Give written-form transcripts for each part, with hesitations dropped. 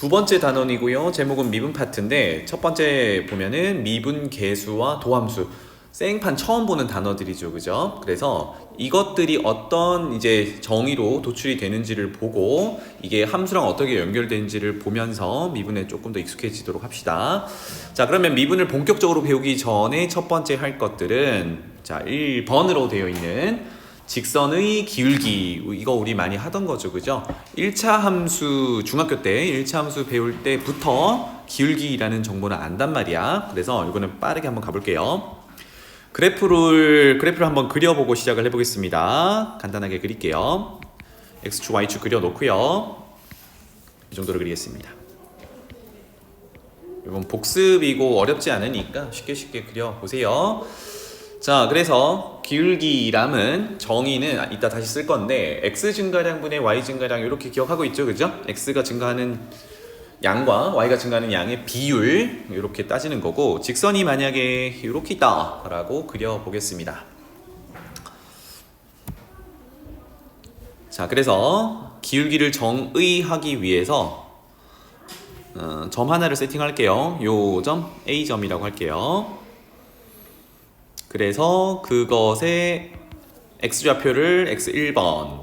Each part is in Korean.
두 번째 단원이고요. 제목은 미분 파트인데 첫 번째 보면은 미분 계수와 도함수. 생판 처음 보는 단어들이죠. 그죠? 그래서 이것들이 어떤 이제 정의로 도출이 되는지를 보고 이게 함수랑 어떻게 연결되는지를 보면서 미분에 조금 더 익숙해지도록 합시다. 자, 그러면 미분을 본격적으로 배우기 전에 첫 번째 할 것들은 자, 1번으로 되어 있는 직선의 기울기, 이거 우리 많이 하던 거죠. 그죠? 1차 함수, 중학교 때 1차 함수 배울 때부터 기울기라는 정보는 안단 말이야. 그래서 이거는 빠르게 한번 가볼게요. 그래프를 한번 그려보고 시작을 해보겠습니다. 간단하게 그릴게요. X축, Y축 그려놓고요. 이 정도로 그리겠습니다. 이건 복습이고 어렵지 않으니까 쉽게 그려보세요. 자, 그래서 기울기람은 정의는 이따 다시 쓸 건데 X 증가량분의 Y 증가량 이렇게 기억하고 있죠. 그죠? X가 증가하는 양과 Y가 증가하는 양의 비율 이렇게 따지는 거고, 직선이 만약에 이렇게 있다 라고 그려보겠습니다. 자, 그래서 기울기를 정의하기 위해서 점 하나를 세팅할게요. 요 점 A점이라고 할게요. 그래서 그것의 X좌표를 X1번,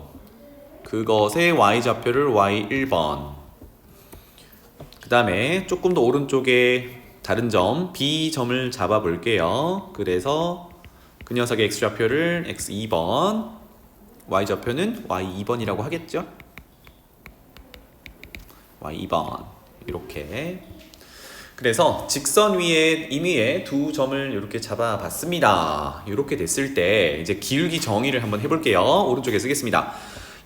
그것의 Y좌표를 Y1번, 그 다음에 조금 더 오른쪽에 다른 점 B점을 잡아 볼게요. 그래서 그 녀석의 X좌표를 X2번, Y좌표는 Y2번이라고 하겠죠? Y2번 이렇게. 그래서 직선 위에 임의의 두 점을 이렇게 잡아봤습니다. 이렇게 됐을 때 이제 기울기 정의를 한번 해볼게요. 오른쪽에 쓰겠습니다.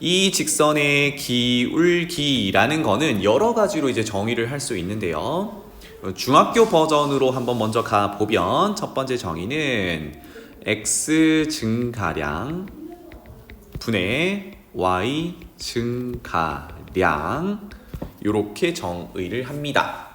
이 직선의 기울기라는 거는 여러 가지로 이제 정의를 할 수 있는데요. 중학교 버전으로 한번 먼저 가보면 첫 번째 정의는 X 증가량 분의 Y 증가량 이렇게 정의를 합니다.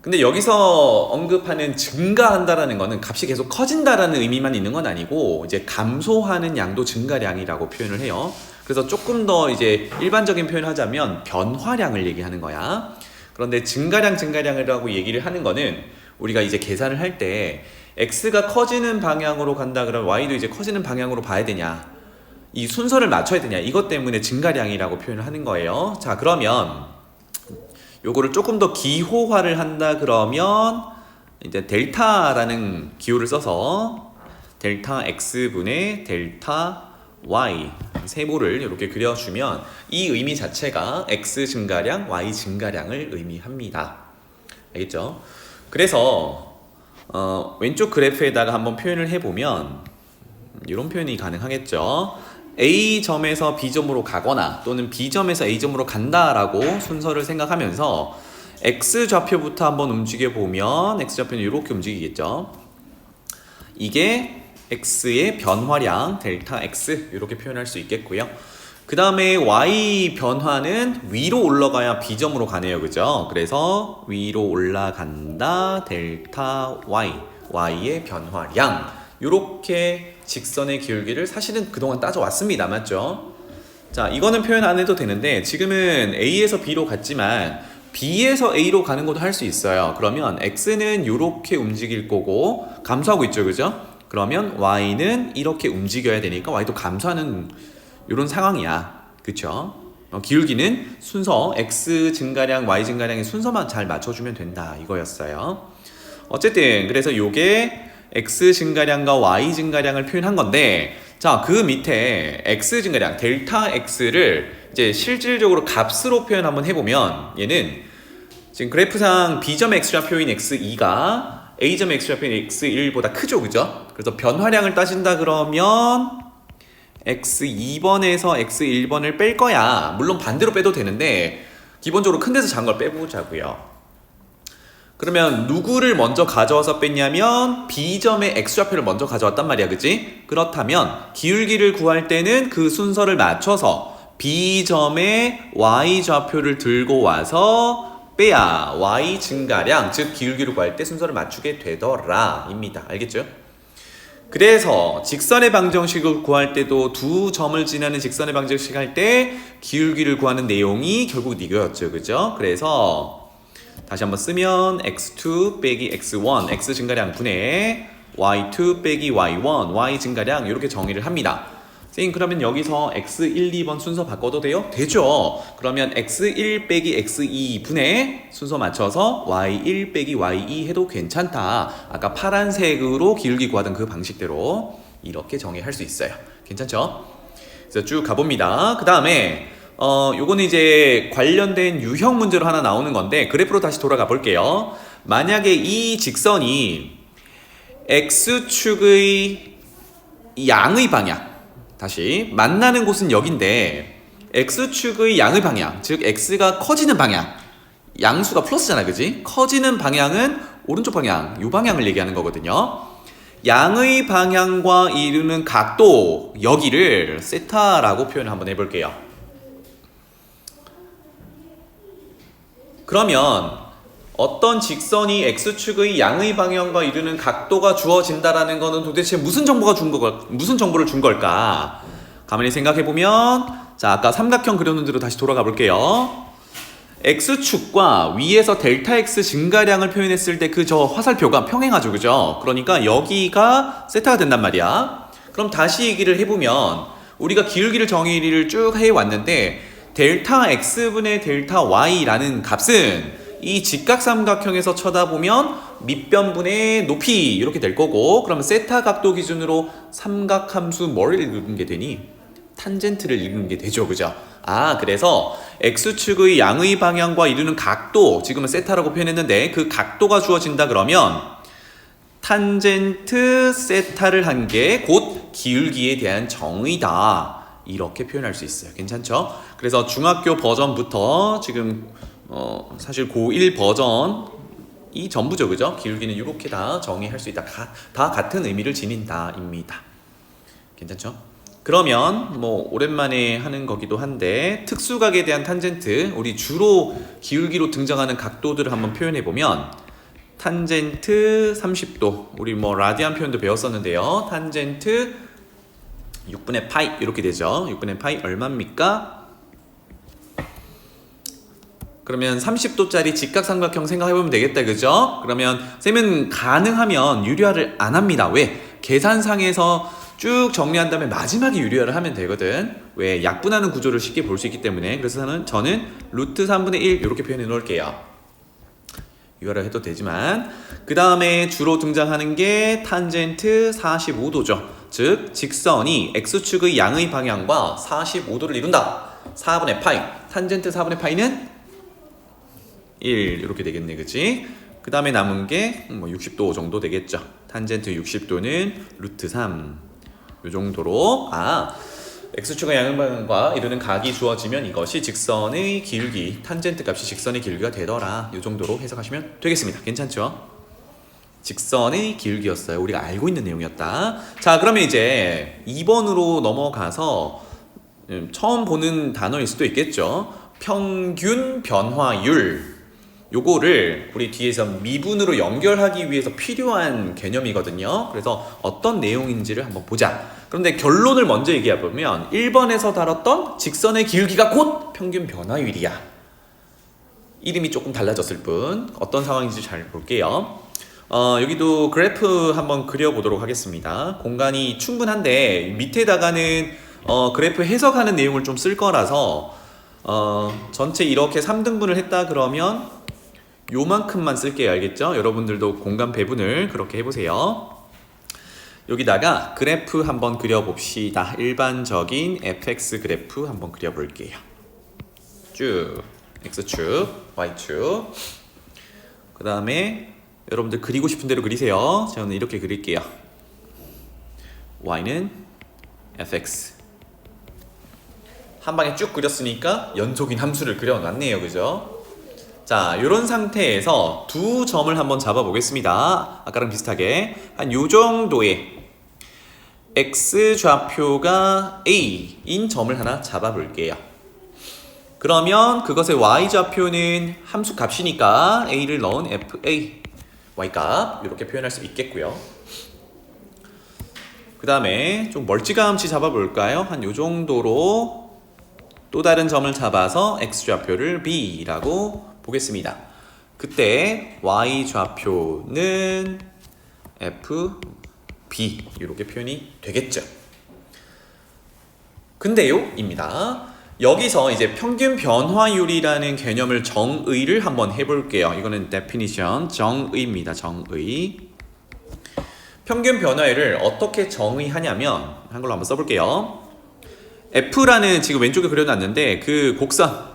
근데 여기서 언급하는 증가한다라는 거는 값이 계속 커진다라는 의미만 있는 건 아니고 이제 감소하는 양도 증가량이라고 표현을 해요. 그래서 조금 더 이제 일반적인 표현을 하자면 변화량을 얘기하는 거야. 그런데 증가량이라고 얘기를 하는 거는 우리가 이제 계산을 할 때 X가 커지는 방향으로 간다 그러면 Y도 이제 커지는 방향으로 봐야 되냐, 이 순서를 맞춰야 되냐, 이것 때문에 증가량이라고 표현을 하는 거예요. 자, 그러면 요거를 조금 더 기호화를 한다 그러면 이제 델타라는 기호를 써서 델타 X분의 델타 Y 세모를 이렇게 그려주면 이 의미 자체가 X 증가량, Y 증가량을 의미합니다. 알겠죠? 그래서 왼쪽 그래프에다가 한번 표현을 해보면 이런 표현이 가능하겠죠. A점에서 B점으로 가거나 또는 B점에서 A점으로 간다라고 순서를 생각하면서 X좌표부터 한번 움직여보면 X좌표는 이렇게 움직이겠죠. 이게 X의 변화량 델타 X 이렇게 표현할 수 있겠고요. 그 다음에 Y 변화는 위로 올라가야 B점으로 가네요. 그죠? 그래서 위로 올라간다 델타 Y, Y의 변화량, 이렇게 직선의 기울기를 사실은 그동안 따져왔습니다. 맞죠? 자, 이거는 표현 안 해도 되는데 지금은 A에서 B로 갔지만 B에서 A로 가는 것도 할 수 있어요. 그러면 X는 이렇게 움직일 거고 감소하고 있죠. 그죠? 그러면 Y는 이렇게 움직여야 되니까 Y도 감소하는 이런 상황이야. 그쵸? 기울기는 순서 X 증가량, Y 증가량의 순서만 잘 맞춰주면 된다 이거였어요. 어쨌든 그래서 요게 X 증가량과 Y 증가량을 표현한 건데, 자, 그 밑에 X 증가량 델타 X를 이제 실질적으로 값으로 표현 한번 해보면 얘는 지금 그래프상 B점의 X좌표인 X2가 A점의 X좌표인 X1보다 크죠. 그죠? 그래서 변화량을 따진다 그러면 X2번에서 X1번을 뺄 거야. 물론 반대로 빼도 되는데 기본적으로 큰 데서 작은 걸 빼보자고요. 그러면 누구를 먼저 가져와서 뺐냐면 B점의 X좌표를 먼저 가져왔단 말이야. 그치? 그렇다면 기울기를 구할 때는 그 순서를 맞춰서 B점의 Y좌표를 들고 와서 빼야 Y 증가량, 즉 기울기를 구할 때 순서를 맞추게 되더라 입니다. 알겠죠? 그래서 직선의 방정식을 구할 때도 두 점을 지나는 직선의 방정식 할 때 기울기를 구하는 내용이 결국 이거였죠. 그죠? 그래서 다시 한번 쓰면 x2 빼기 x1 x 증가량 분의 y2 빼기 y1 y 증가량 이렇게 정의를 합니다. 선생님 그러면 여기서 x1, 2번 순서 바꿔도 돼요? 되죠. 그러면 x1 빼기 x2 분의 순서 맞춰서 y1 빼기 y2 해도 괜찮다. 아까 파란색으로 기울기 구하던 그 방식대로 이렇게 정의할 수 있어요. 괜찮죠? 그래서 쭉 가봅니다. 그 다음에 요거는 이제 관련된 유형 문제로 하나 나오는 건데 그래프로 다시 돌아가 볼게요. 만약에 이 직선이 x축의 양의 방향 다시 만나는 곳은 여긴데 x축의 양의 방향 즉 x가 커지는 방향 양수가 플러스잖아 그지? 커지는 방향은 오른쪽 방향 이 방향을 얘기하는 거거든요. 양의 방향과 이루는 각도 여기를 세타라고 표현을 한번 해볼게요. 그러면 어떤 직선이 x축의 양의 방향과 이루는 각도가 주어진다라는 거는 도대체 무슨 정보를 준 걸까? 가만히 생각해 보면 자 아까 삼각형 그려놓은 대로 다시 돌아가 볼게요. x축과 위에서 델타 x 증가량을 표현했을 때 그 저 화살표가 평행하죠, 그죠? 그러니까 여기가 세타가 된단 말이야. 그럼 다시 얘기를 해보면 우리가 기울기를 정의를 쭉 해왔는데 델타 x분의 델타 y라는 값은 이 직각삼각형에서 쳐다보면 밑변분의 높이 이렇게 될 거고 그러면 세타 각도 기준으로 삼각함수 뭘 읽는 게 되니? 탄젠트를 읽는 게 되죠, 그죠? 그래서 x축의 양의 방향과 이루는 각도 지금은 세타라고 표현했는데 그 각도가 주어진다 그러면 탄젠트 세타를 한 게 곧 기울기에 대한 정의다 이렇게 표현할 수 있어요. 괜찮죠? 그래서 중학교 버전부터 지금 사실 고1 버전이 전부죠, 그죠? 기울기는 이렇게 다 정의할 수 있다. 다 같은 의미를 지닌다 입니다. 괜찮죠? 그러면 뭐 오랜만에 하는 거기도 한데 특수각에 대한 탄젠트 우리 주로 기울기로 등장하는 각도들을 한번 표현해 보면 탄젠트 30도 우리 뭐 라디안 표현도 배웠었는데요. 탄젠트 6분의 파이 이렇게 되죠. 6분의 파이 얼마입니까? 그러면 30도짜리 직각삼각형 생각해보면 되겠다, 그죠? 그러면 쌤은 가능하면 유리화를 안 합니다. 왜? 계산상에서 쭉 정리한 다음에 마지막에 유리화를 하면 되거든. 왜? 약분하는 구조를 쉽게 볼 수 있기 때문에. 그래서 저는 루트 3분의 1 이렇게 표현해 놓을게요. 유화를 해도 되지만 그 다음에 주로 등장하는 게 탄젠트 45도죠. 즉 직선이 x축의 양의 방향과 45도를 이룬다. 4분의 파이 탄젠트 4분의 파이는 1 이렇게 되겠네, 그치? 그 다음에 남은 게 60도 정도 되겠죠. 탄젠트 60도는 루트 3 이 정도로 x축의 양의 방향과 이루는 각이 주어지면 이것이 직선의 기울기, 탄젠트 값이 직선의 기울기가 되더라. 이 정도로 해석하시면 되겠습니다. 괜찮죠? 직선의 기울기였어요. 우리가 알고 있는 내용이었다. 자, 그러면 이제 2번으로 넘어가서 처음 보는 단어일 수도 있겠죠. 평균 변화율. 요거를 우리 뒤에서 미분으로 연결하기 위해서 필요한 개념이거든요. 그래서 어떤 내용인지를 한번 보자. 그런데 결론을 먼저 얘기해보면 1번에서 다뤘던 직선의 기울기가 곧 평균 변화율이야. 이름이 조금 달라졌을 뿐 어떤 상황인지 잘 볼게요. 여기도 그래프 한번 그려보도록 하겠습니다. 공간이 충분한데 밑에다가는 그래프 해석하는 내용을 좀 쓸 거라서 전체 이렇게 3등분을 했다 그러면 요만큼만 쓸게요. 알겠죠? 여러분들도 공간 배분을 그렇게 해보세요. 여기다가 그래프 한번 그려봅시다. 일반적인 fx 그래프 한번 그려볼게요. 쭉 x축, y축. 그 다음에 여러분들 그리고 싶은 대로 그리세요. 저는 이렇게 그릴게요. y는 fx. 한 방에 쭉 그렸으니까 연속인 함수를 그려놨네요. 그죠? 자, 이런 상태에서 두 점을 한번 잡아보겠습니다. 아까랑 비슷하게 한 요 정도의 x좌표가 a인 점을 하나 잡아볼게요. 그러면 그것의 y좌표는 함수 값이니까 a를 넣은 fa y값 이렇게 표현할 수 있겠고요. 그 다음에 좀 멀찌감치 잡아볼까요? 한 요 정도로 또 다른 점을 잡아서 x좌표를 b라고 보겠습니다. 그때 y좌표는 f, b 이렇게 표현이 되겠죠. 근데요 입니다. 여기서 이제 평균 변화율이라는 개념을 정의를 한번 해볼게요. 이거는 definition, 정의입니다. 정의. 평균 변화율을 어떻게 정의하냐면 한글로 한번 써볼게요. F라는 지금 왼쪽에 그려놨는데 그 곡선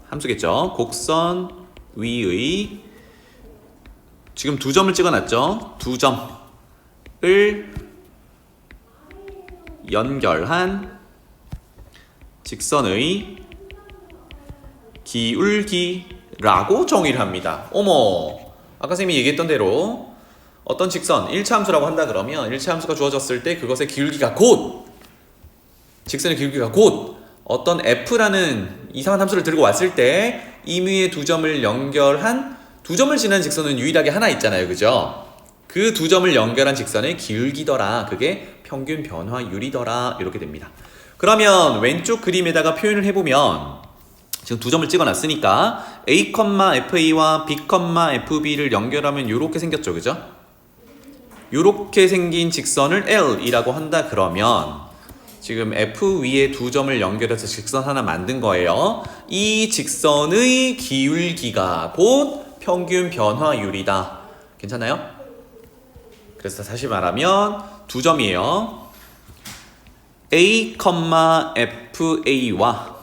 함수겠죠. 곡선 위의 지금 두 점을 찍어놨죠. 두 점을 연결한 직선의 기울기라고 정의를 합니다. 어머, 아까 선생님이 얘기했던 대로 어떤 직선 1차 함수라고 한다 그러면 1차 함수가 주어졌을 때 그것의 기울기가 곧 직선의 기울기가 곧 어떤 f라는 이상한 함수를 들고 왔을 때 임의의 두 점을 연결한 두 점을 지나는 직선은 유일하게 하나 있잖아요. 그죠? 그 두 점을 연결한 직선의 기울기더라. 그게 평균 변화율이더라. 이렇게 됩니다. 그러면 왼쪽 그림에다가 표현을 해보면 지금 두 점을 찍어놨으니까 A, FA와 B, FB를 연결하면 이렇게 생겼죠. 그죠? 이렇게 생긴 직선을 L이라고 한다 그러면 지금 F 위에 두 점을 연결해서 직선 하나 만든 거예요. 이 직선의 기울기가 곧 평균 변화율이다. 괜찮아요? 그래서 다시 말하면 두 점이에요. A, FA와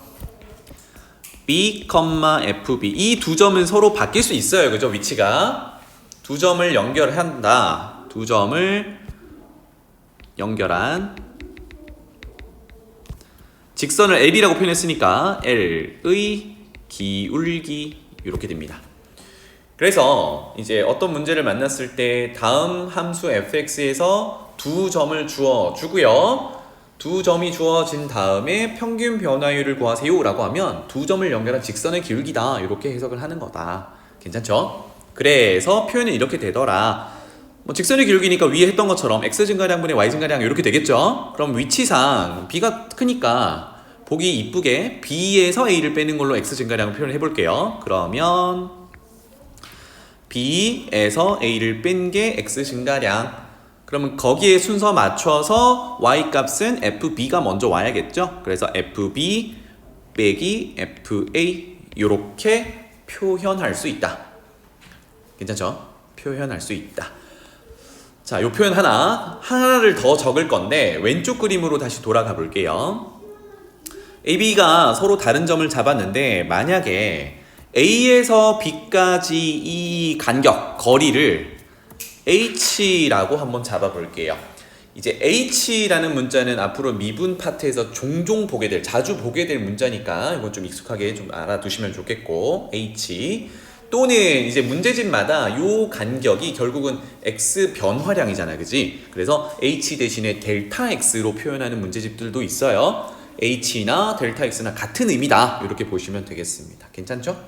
B, FB 이 두 점은 서로 바뀔 수 있어요. 그죠? 위치가 두 점을 연결한다. 두 점을 연결한 직선을 L이라고 표현했으니까 L의 기울기 이렇게 됩니다. 그래서 이제 어떤 문제를 만났을 때 다음 함수 fx에서 두 점을 주고요. 두 점이 주어진 다음에 평균 변화율을 구하세요 라고 하면 두 점을 연결한 직선의 기울기다 이렇게 해석을 하는 거다. 괜찮죠? 그래서 표현이 이렇게 되더라. 뭐 직선의 기울기니까 위에 했던 것처럼 x 증가량분의 y 증가량 이렇게 되겠죠? 그럼 위치상 b가 크니까 보기 이쁘게 b에서 a를 빼는 걸로 x 증가량을 표현해 볼게요. 그러면 b에서 a를 뺀 게 x 증가량. 그러면 거기에 순서 맞춰서 y 값은 fb가 먼저 와야겠죠? 그래서 fb 빼기 fa 이렇게 표현할 수 있다. 괜찮죠? 표현할 수 있다. 자, 요 표현 하나를 더 적을 건데 왼쪽 그림으로 다시 돌아가 볼게요. A, B가 서로 다른 점을 잡았는데 만약에 A에서 B까지 이 간격, 거리를 H라고 한번 잡아볼게요. 이제 H라는 문자는 앞으로 미분 파트에서 종종 자주 보게 될 문자니까 이건 좀 익숙하게 좀 알아두시면 좋겠고 H 또는 이제 문제집마다 요 간격이 결국은 x 변화량이잖아, 그지? 그래서 h 대신에 델타 x로 표현하는 문제집들도 있어요. h나 델타 x나 같은 의미다. 이렇게 보시면 되겠습니다. 괜찮죠?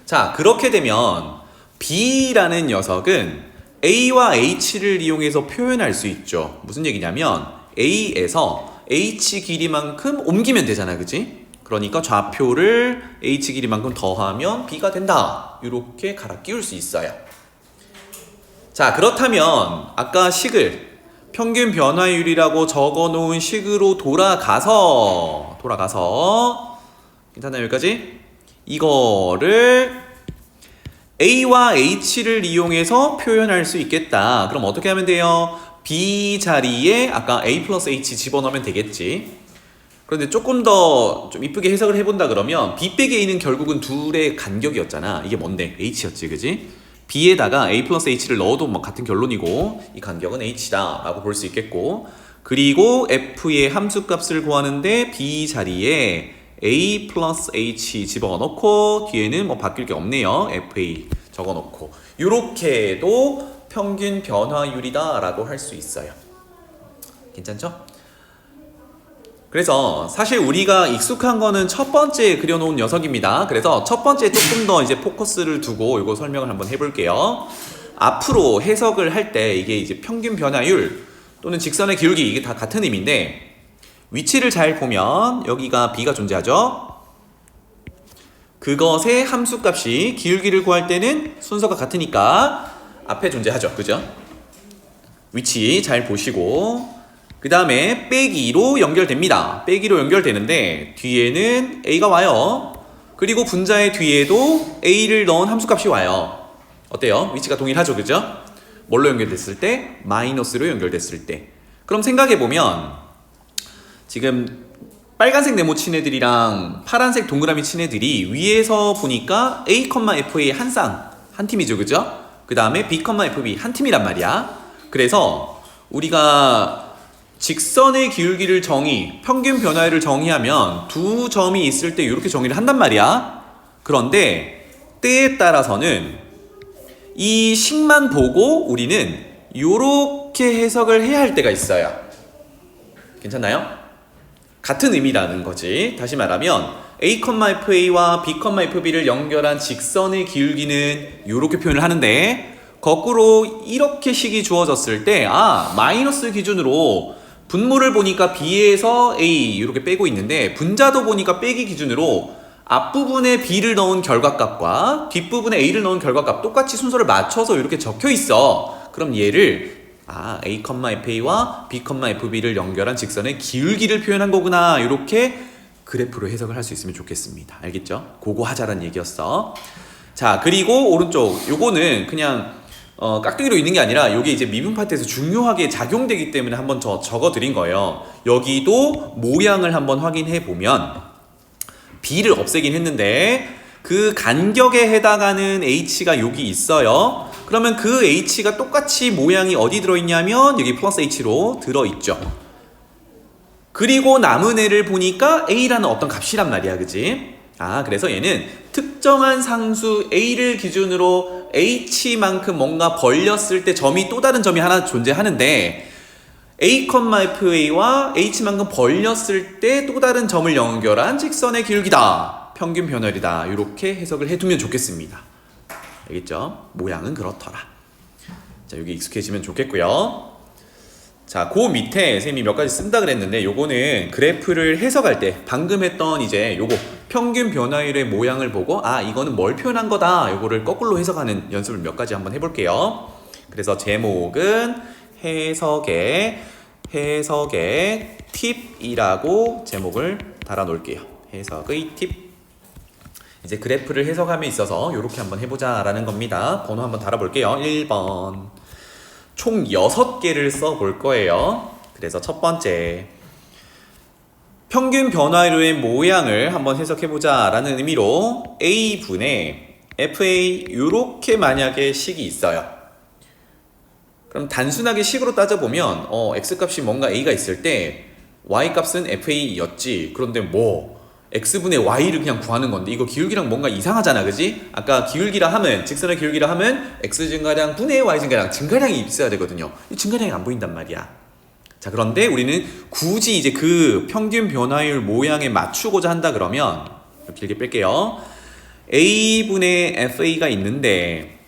자, 그렇게 되면 b라는 녀석은 a와 h를 이용해서 표현할 수 있죠. 무슨 얘기냐면 a에서 h 길이만큼 옮기면 되잖아, 그지? 그러니까 좌표를 h 길이만큼 더하면 b가 된다. 이렇게 갈아 끼울 수 있어요. 자, 그렇다면 아까 식을 평균 변화율이라고 적어놓은 식으로 돌아가서 괜찮나요? 여기까지? 이거를 a와 h를 이용해서 표현할 수 있겠다. 그럼 어떻게 하면 돼요? b 자리에 아까 a 플러스 h 집어넣으면 되겠지. 그런데 조금 더 좀 이쁘게 해석을 해본다 그러면 b 빼기 a는 결국은 둘의 간격이었잖아. 이게 뭔데? h였지, 그지? b에다가 a 플러스 h를 넣어도 뭐 같은 결론이고 이 간격은 h다 라고 볼 수 있겠고, 그리고 f의 함수값을 구하는데 b 자리에 a 플러스 h 집어넣고 뒤에는 뭐 바뀔 게 없네요. fa 적어놓고 이렇게도 평균 변화율이다 라고 할 수 있어요. 괜찮죠? 그래서 사실 우리가 익숙한 거는 첫 번째 그려놓은 녀석입니다. 그래서 첫 번째 조금 더 이제 포커스를 두고 이거 설명을 한번 해볼게요. 앞으로 해석을 할 때 이게 이제 평균 변화율 또는 직선의 기울기 이게 다 같은 의미인데 위치를 잘 보면 여기가 B가 존재하죠. 그것의 함수값이 기울기를 구할 때는 순서가 같으니까 앞에 존재하죠. 그죠? 위치 잘 보시고 그 다음에 빼기로 연결됩니다. 빼기로 연결되는데 뒤에는 A가 와요. 그리고 분자의 뒤에도 A를 넣은 함수값이 와요. 어때요? 위치가 동일하죠. 그죠? 뭘로 연결됐을 때? 마이너스로 연결됐을 때. 그럼 생각해보면 지금 빨간색 네모 친 애들이랑 파란색 동그라미 친 애들이 위에서 보니까 A, FA 한 팀이죠. 그죠? 그 다음에 B, FB 한 팀이란 말이야. 그래서 우리가 직선의 기울기를 평균 변화율을 정의하면 두 점이 있을 때 이렇게 정의를 한단 말이야. 그런데 때에 따라서는 이 식만 보고 우리는 이렇게 해석을 해야 할 때가 있어요. 괜찮나요? 같은 의미라는 거지. 다시 말하면 A, FA와 B, FB를 연결한 직선의 기울기는 이렇게 표현을 하는데 거꾸로 이렇게 식이 주어졌을 때 마이너스 기준으로 분모를 보니까 B에서 A 이렇게 빼고 있는데 분자도 보니까 빼기 기준으로 앞부분에 B를 넣은 결과값과 뒷부분에 A를 넣은 결과값 똑같이 순서를 맞춰서 이렇게 적혀 있어. 그럼 얘를 A, FA와 B, FB를 연결한 직선의 기울기를 표현한 거구나. 이렇게 그래프로 해석을 할 수 있으면 좋겠습니다. 알겠죠? 그거 하자란 얘기였어. 자, 그리고 오른쪽 요거는 그냥 깍두기로 있는 게 아니라 이게 이제 미분 파트에서 중요하게 작용되기 때문에 한번 적어 드린 거예요. 여기도 모양을 한번 확인해 보면 B를 없애긴 했는데 그 간격에 해당하는 H가 여기 있어요. 그러면 그 H가 똑같이 모양이 어디 들어있냐면 여기 플러스 H로 들어있죠. 그리고 남은 애를 보니까 A라는 어떤 값이란 말이야. 그지? 그래서 얘는 특정한 상수 A를 기준으로 H만큼 뭔가 벌렸을 때 점이 또 다른 점이 하나 존재하는데 A, FA와 H만큼 벌렸을 때 또 다른 점을 연결한 직선의 기울기다. 평균 변화율이다. 이렇게 해석을 해두면 좋겠습니다. 알겠죠? 모양은 그렇더라. 자, 여기 익숙해지면 좋겠고요. 자, 그 밑에 선생님이 몇 가지 쓴다 그랬는데 요거는 그래프를 해석할 때 방금 했던 이제 요거 평균 변화율의 모양을 보고 이거는 뭘 표현한 거다. 요거를 거꾸로 해석하는 연습을 몇 가지 한번 해볼게요. 그래서 제목은 해석의 팁이라고 제목을 달아 놓을게요. 해석의 팁. 이제 그래프를 해석함에 있어서 이렇게 한번 해보자 라는 겁니다. 번호 한번 달아볼게요. 1번. 총 6개를 써볼 거예요. 그래서 첫 번째, 평균 변화율의 모양을 한번 해석해보자 라는 의미로 A분의 FA 이렇게 만약에 식이 있어요. 그럼 단순하게 식으로 따져보면 X값이 뭔가 A가 있을 때 Y값은 FA였지. 그런데 X분의 Y를 그냥 구하는 건데 이거 기울기랑 뭔가 이상하잖아. 그지? 아까 기울기라 하면 직선의 기울기라 하면 X 증가량 분의 Y 증가량 증가량이 있어야 되거든요. 이 증가량이 안 보인단 말이야. 자, 그런데 우리는 굳이 이제 그 평균 변화율 모양에 맞추고자 한다 그러면 길게 뺄게요. A분의 FA가 있는데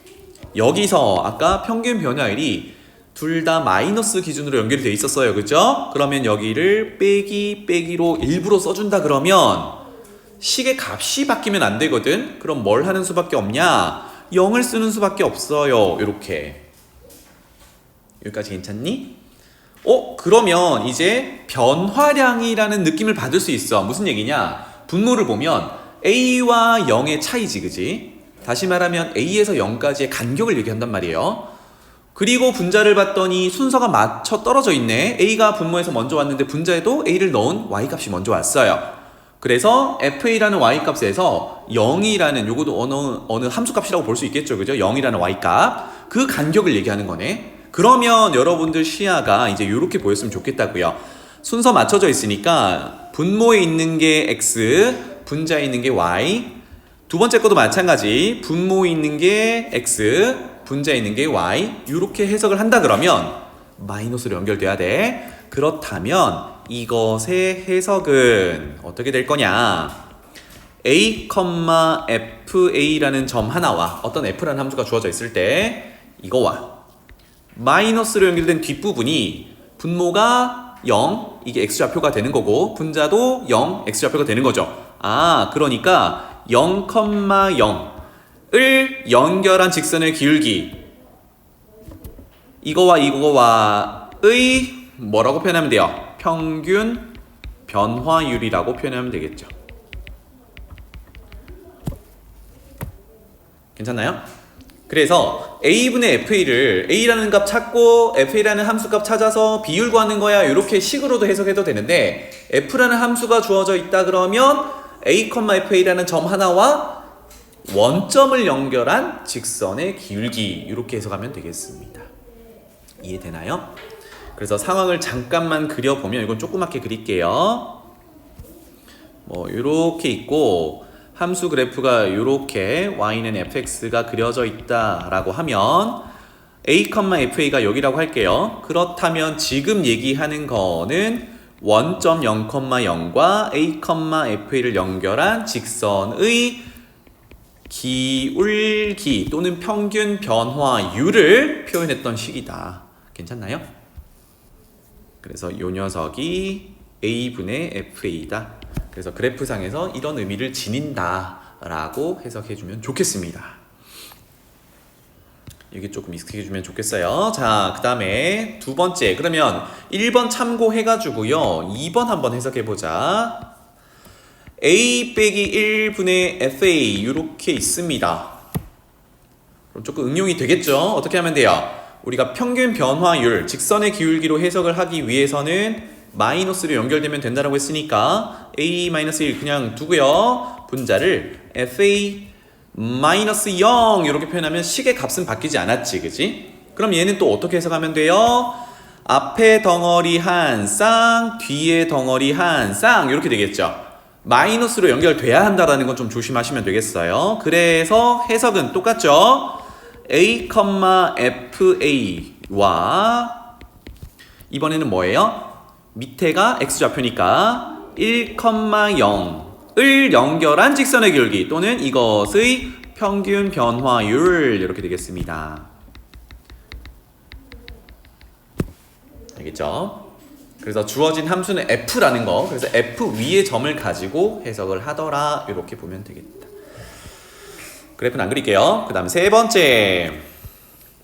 여기서 아까 평균 변화율이 둘 다 마이너스 기준으로 연결이 돼 있었어요. 그죠? 그러면 여기를 빼기로 일부러 써준다 그러면 식의 값이 바뀌면 안 되거든. 그럼 뭘 하는 수밖에 없냐? 0을 쓰는 수밖에 없어요. 이렇게. 여기까지 괜찮니? 그러면 이제 변화량이라는 느낌을 받을 수 있어. 무슨 얘기냐? 분모를 보면 A와 0의 차이지. 그지? 다시 말하면 A에서 0까지의 간격을 얘기한단 말이에요. 그리고 분자를 봤더니 순서가 맞춰 떨어져 있네. A가 분모에서 먼저 왔는데 분자에도 A를 넣은 Y값이 먼저 왔어요. 그래서 FA라는 Y값에서 0이라는 요것도 어느 함수값이라고 볼 수 있겠죠. 그죠? 0이라는 Y값. 그 간격을 얘기하는 거네. 그러면 여러분들 시야가 이제 이렇게 보였으면 좋겠다고요. 순서 맞춰져 있으니까 분모에 있는 게 X, 분자에 있는 게 Y. 두 번째 것도 마찬가지. 분모에 있는 게 X, 분자에 있는 게 Y. 이렇게 해석을 한다 그러면 마이너스로 연결돼야 돼. 그렇다면 이것의 해석은 어떻게 될 거냐? A, FA라는 점 하나와 어떤 F라는 함수가 주어져 있을 때 이거와 마이너스로 연결된 뒷부분이 분모가 0, 이게 x좌표가 되는 거고 분자도 0, x좌표가 되는 거죠. 아, 그러니까 0,0을 연결한 직선의 기울기 이거와 이거와의 뭐라고 표현하면 돼요? 평균 변화율이라고 표현하면 되겠죠. 괜찮나요? 그래서 a분의 fa를 a라는 값 찾고 fa라는 함수값 찾아서 비율 구하는 거야 이렇게 식으로도 해석해도 되는데 f라는 함수가 주어져 있다 그러면 a, fa라는 점 하나와 원점을 연결한 직선의 기울기 이렇게 해석하면 되겠습니다. 이해되나요? 그래서 상황을 잠깐만 그려보면 이건 조그맣게 그릴게요. 뭐 이렇게 있고 함수 그래프가 이렇게 y는 fx가 그려져 있다라고 하면 a, fa가 여기라고 할게요. 그렇다면 지금 얘기하는 거는 원점 0,0과 a, fa를 연결한 직선의 기울기 또는 평균 변화율을 표현했던 식이다. 괜찮나요? 그래서 이 녀석이 a분의 fa다. 그래서 그래프상에서 이런 의미를 지닌다 라고 해석해주면 좋겠습니다. 이게 조금 익숙해주면 좋겠어요. 자, 그 다음에 두 번째, 그러면 1번 참고해가지고요 2번 한번 해석해보자. a 빼기 1분의 fa 이렇게 있습니다. 그럼 조금 응용이 되겠죠? 어떻게 하면 돼요? 우리가 평균 변화율, 직선의 기울기로 해석을 하기 위해서는 마이너스로 연결되면 된다고 했으니까 a-1 그냥 두고요. 분자를 fa-0 이렇게 표현하면 식의 값은 바뀌지 않았지, 그지? 그럼 얘는 또 어떻게 해석하면 돼요? 앞에 덩어리 한 쌍, 뒤에 덩어리 한 쌍 이렇게 되겠죠. 마이너스로 연결돼야 한다는 건 좀 조심하시면 되겠어요. 그래서 해석은 똑같죠. a,fa와 이번에는 뭐예요? 밑에가 x좌표니까 1,0을 연결한 직선의 기울기 또는 이것의 평균 변화율 이렇게 되겠습니다. 알겠죠? 그래서 주어진 함수는 f라는 거, 그래서 f 위에 점을 가지고 해석을 하더라 이렇게 보면 되겠다. 그래프는 안 그릴게요. 그 다음 세 번째,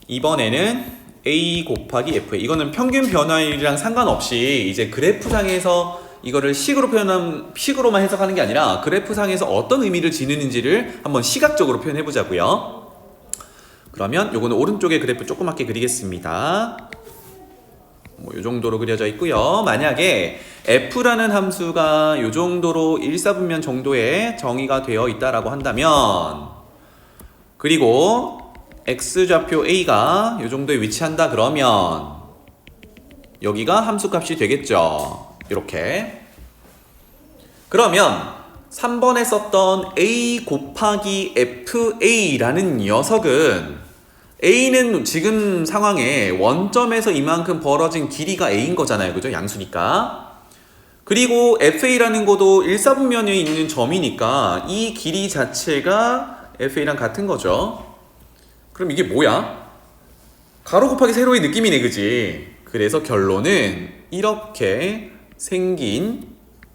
이번에는 a 곱하기 f 이거는 평균 변화율이랑 상관없이 이제 그래프상에서 이거를 식으로만 해석하는 게 아니라 그래프상에서 어떤 의미를 지니는지를 한번 시각적으로 표현해 보자고요. 그러면 요거는 오른쪽에 그래프 조그맣게 그리겠습니다. 뭐 요 정도로 그려져 있고요. 만약에 f라는 함수가 요 정도로 일사분면 정도의 정의가 되어 있다라고 한다면 그리고 x좌표 a가 이 정도에 위치한다 그러면 여기가 함수값이 되겠죠. 이렇게. 그러면 3번에 썼던 a 곱하기 fa라는 녀석은 a는 지금 상황에 원점에서 이만큼 벌어진 길이가 a인 거잖아요. 그죠? 양수니까. 그리고 fa라는 것도 일사분면에 있는 점이니까 이 길이 자체가 fa랑 같은 거죠. 그럼 이게 뭐야? 가로 곱하기 세로의 느낌이네, 그지? 그래서 결론은 이렇게 생긴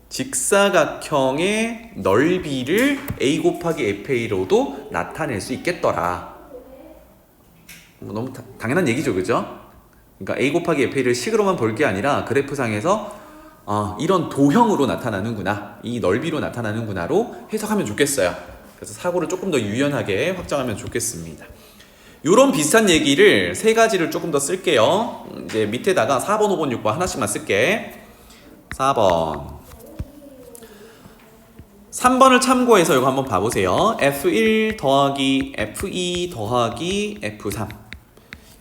직사각형의 넓이를 a 곱하기 fa로도 나타낼 수 있겠더라. 너무 당연한 얘기죠, 그죠? 그러니까 a 곱하기 fa를 식으로만 볼 게 아니라 그래프상에서 이런 도형으로 나타나는구나, 이 넓이로 나타나는구나로 해석하면 좋겠어요. 그래서 사고를 조금 더 유연하게 확장하면 좋겠습니다. 요런 비슷한 얘기를 세 가지를 조금 더 쓸게요. 이제 밑에다가 4번, 5번, 6번 하나씩만 쓸게. 4번. 3번을 참고해서 이거 한번 봐보세요. F1 더하기 F2 더하기 F3.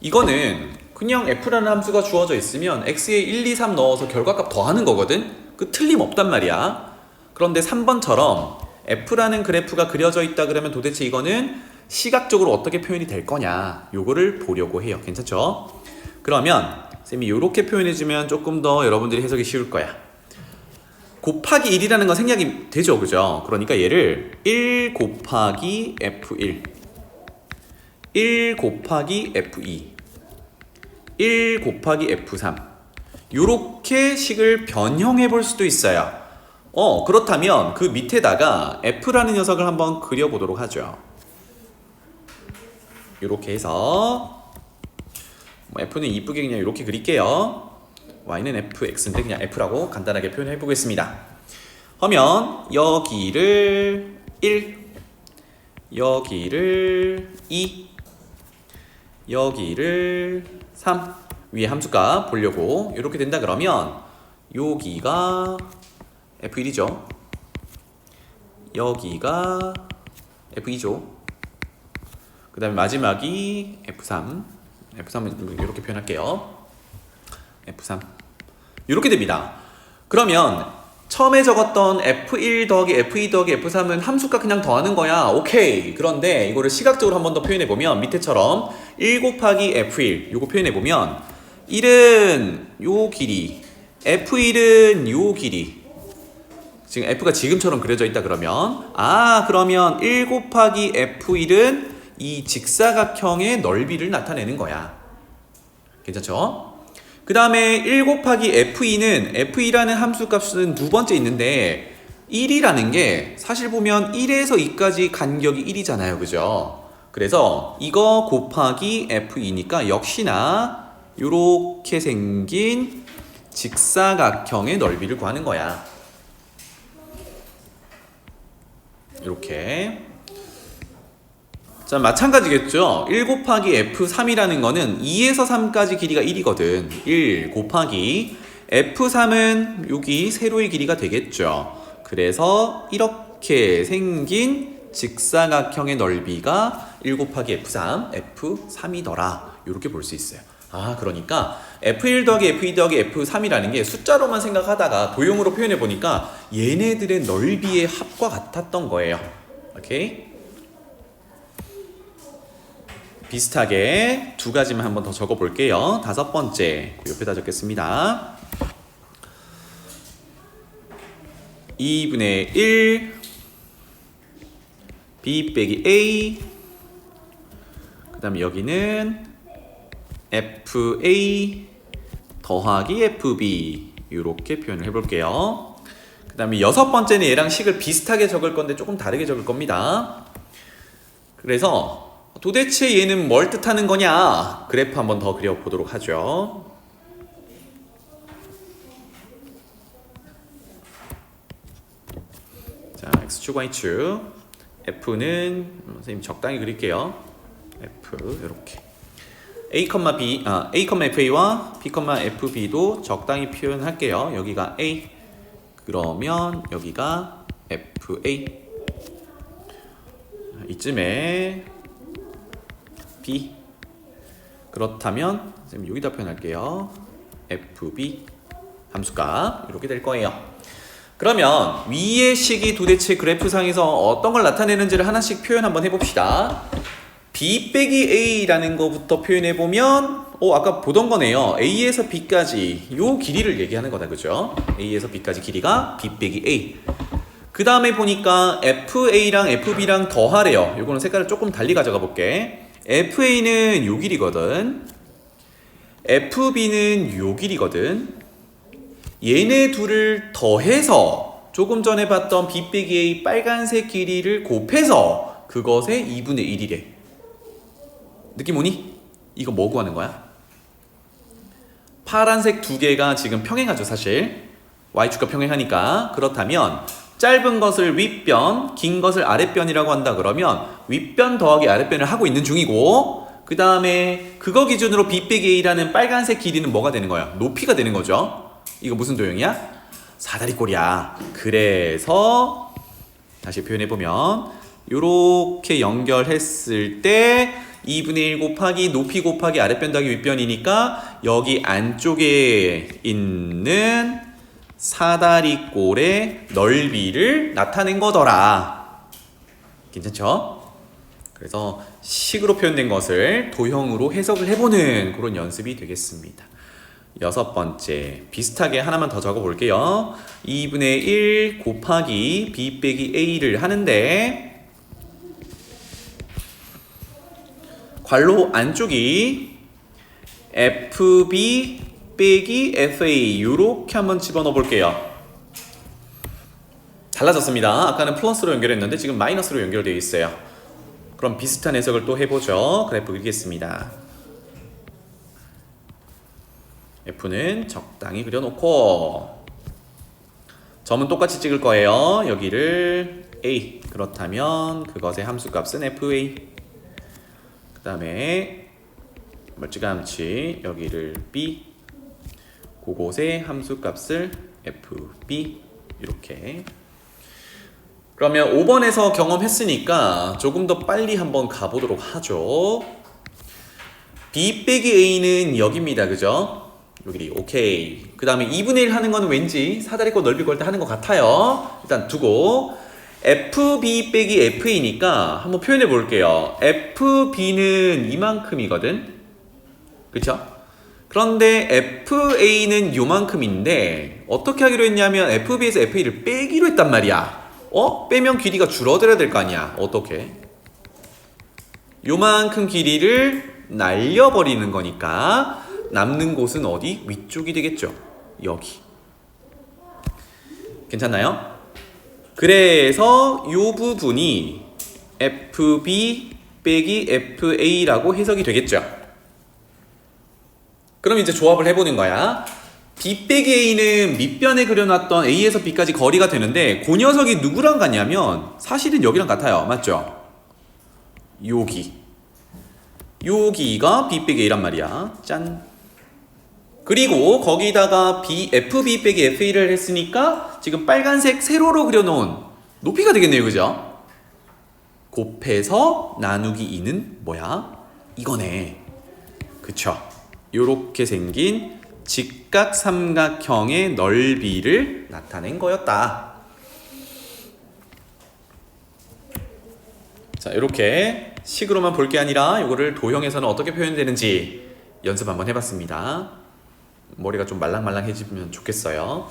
이거는 그냥 F라는 함수가 주어져 있으면 X에 1, 2, 3 넣어서 결과값 더하는 거거든? 그 틀림없단 말이야. 그런데 3번처럼 F라는 그래프가 그려져 있다 그러면 도대체 이거는 시각적으로 어떻게 표현이 될 거냐 요거를 보려고 해요. 괜찮죠? 그러면 쌤이 요렇게 표현해주면 조금 더 여러분들이 해석이 쉬울 거야. 곱하기 1이라는 건 생략이 되죠, 그죠? 그러니까 얘를 1 곱하기 F1 1 곱하기 F2 1 곱하기 F3 요렇게 식을 변형해 볼 수도 있어요. 그렇다면 그 밑에다가 f라는 녀석을 한번 그려보도록 하죠. 요렇게 해서 f는 이쁘게 그냥 이렇게 그릴게요. y는 fx인데 그냥 f라고 간단하게 표현해 보겠습니다. 하면 여기를 1, 여기를 2, 여기를 3 위에 함수값 보려고 이렇게 된다 그러면 여기가 f1이죠. 여기가 f2죠. 그 다음에 마지막이 f3은 이렇게 표현할게요. f3 이렇게 됩니다. 그러면 처음에 적었던 f1 더하기 f2 더하기 f3은 함수값 그냥 더하는 거야. 오케이. 그런데 이거를 시각적으로 한 번 더 표현해보면 밑에처럼 1 곱하기 f1 요거 표현해보면 1은 요 길이, f1은 요 길이. 지금 f가 지금처럼 그려져 있다 그러면 그러면 1 곱하기 f1은 이 직사각형의 넓이를 나타내는 거야. 괜찮죠? 그 다음에 1 곱하기 f2는 f2라는 함수값은 두 번째 있는데 1이라는 게 사실 보면 1에서 2까지 간격이 1이잖아요. 그죠? 그래서 이거 곱하기 f2니까 역시나 요렇게 생긴 직사각형의 넓이를 구하는 거야. 이렇게. 자, 마찬가지겠죠. 1 곱하기 f3이라는 거는 2에서 3까지 길이가 1이거든. 1 곱하기 f3은 여기 세로의 길이가 되겠죠. 그래서 이렇게 생긴 직사각형의 넓이가 1 곱하기 f3, f3이더라. 이렇게 볼 수 있어요. 그러니까 f1 더하기 f2 더하기 f3이라는 게 숫자로만 생각하다가 도형으로 표현해 보니까 얘네들의 넓이의 합과 같았던 거예요. 오케이? 비슷하게 두 가지만 한번 더 적어 볼게요. 다섯 번째, 옆에다 적겠습니다. 2분의 1 b 빼기 a, 그 다음에 여기는 fa 더하기 fb 이렇게 표현을 해볼게요. 그 다음에 여섯 번째는 얘랑 식을 비슷하게 적을 건데 조금 다르게 적을 겁니다. 그래서 도대체 얘는 뭘 뜻하는 거냐? 그래프 한번 더 그려보도록 하죠. 자, x축, y축. f는 선생님 적당히 그릴게요. f 이렇게. a, b, a, fa와 b, fb도 적당히 표현할게요. 여기가 a. 그러면 여기가 fa. 이쯤에 b. 그렇다면 선생님 여기다 표현할게요. fb 함수값 이렇게 될 거예요. 그러면 위의 식이 도대체 그래프상에서 어떤 걸 나타내는지를 하나씩 표현 한번 해봅시다. b 빼기 a라는 거부터 표현해보면 아까 보던 거네요. a에서 b까지 요 길이를 얘기하는 거다. 그죠? a에서 b까지 길이가 b 빼기 a. 그 다음에 보니까 fa랑 fb랑 더하래요. 요거는 색깔을 조금 달리 가져가 볼게. fa는 요 길이거든. fb는 요 길이거든. 얘네 둘을 더해서 조금 전에 봤던 b 빼기 a 빨간색 길이를 곱해서 그것의 2분의 1이래. 느낌 오니? 이거 뭐 구하는 거야? 파란색 두 개가 지금 평행하죠, 사실. y축과 평행하니까. 그렇다면 짧은 것을 윗변, 긴 것을 아랫변이라고 한다 그러면 윗변 더하기 아랫변을 하고 있는 중이고, 그 다음에 그거 기준으로 b 빼기 a라는 빨간색 길이는 뭐가 되는 거야? 높이가 되는 거죠. 이거 무슨 도형이야? 사다리꼴이야. 그래서 다시 표현해보면 요렇게 연결했을 때 2분의 1 곱하기 높이 곱하기 아랫변 더하기 윗변이니까 여기 안쪽에 있는 사다리꼴의 넓이를 나타낸 거더라. 괜찮죠? 그래서 식으로 표현된 것을 도형으로 해석을 해보는 그런 연습이 되겠습니다. 여섯 번째, 비슷하게 하나만 더 적어볼게요. 2분의 1 곱하기 b 빼기 a를 하는데 괄호 안쪽이 fb 빼기 FA 이렇게 한번 집어넣어 볼게요. 달라졌습니다. 아까는 플러스로 연결했는데 지금 마이너스로 연결되어 있어요. 그럼 비슷한 해석을 또 해보죠. 그래프 그리겠습니다. F는 적당히 그려놓고 점은 똑같이 찍을 거예요. 여기를 A, 그렇다면 그것의 함수값은 FA, 그 다음에 멀찌감치 여기를 B, 그곳의 함수값을 FB, 이렇게. 그러면 5번에서 경험했으니까 조금 더 빨리 한번 가보도록 하죠. B 빼기 A는 여기입니다. 그죠? 여기 오케이. 그 다음에 2분의 1 하는 거는 왠지 사다리꼴 넓이 걸 때 하는 것 같아요. 일단 두고 FB 빼기 FA니까 한번 표현해 볼게요. FB는 이만큼이거든. 그쵸? 그런데 FA는 요만큼인데 어떻게 하기로 했냐면 FB에서 FA를 빼기로 했단 말이야. 빼면 길이가 줄어들어야 될 거 아니야. 어떻게? 요만큼 길이를 날려버리는 거니까 남는 곳은 어디? 위쪽이 되겠죠. 여기. 괜찮나요? 그래서 이 부분이 FB 빼기 FA라고 해석이 되겠죠. 그럼 이제 조합을 해보는 거야. B 빼기 A는 밑변에 그려놨던 A에서 B까지 거리가 되는데 그 녀석이 누구랑 같냐면 사실은 여기랑 같아요. 맞죠? 여기가 B 빼기 A란 말이야. 짠. 그리고 거기다가 FB 빼기 FA를 했으니까 지금 빨간색 세로로 그려놓은 높이가 되겠네요. 그죠? 곱해서 나누기 2는 뭐야? 이거네. 그쵸? 요렇게 생긴 직각 삼각형의 넓이를 나타낸 거였다. 자, 이렇게 식으로만 볼 게 아니라 이거를 도형에서는 어떻게 표현되는지 연습 한번 해봤습니다. 머리가 좀 말랑말랑해지면 좋겠어요.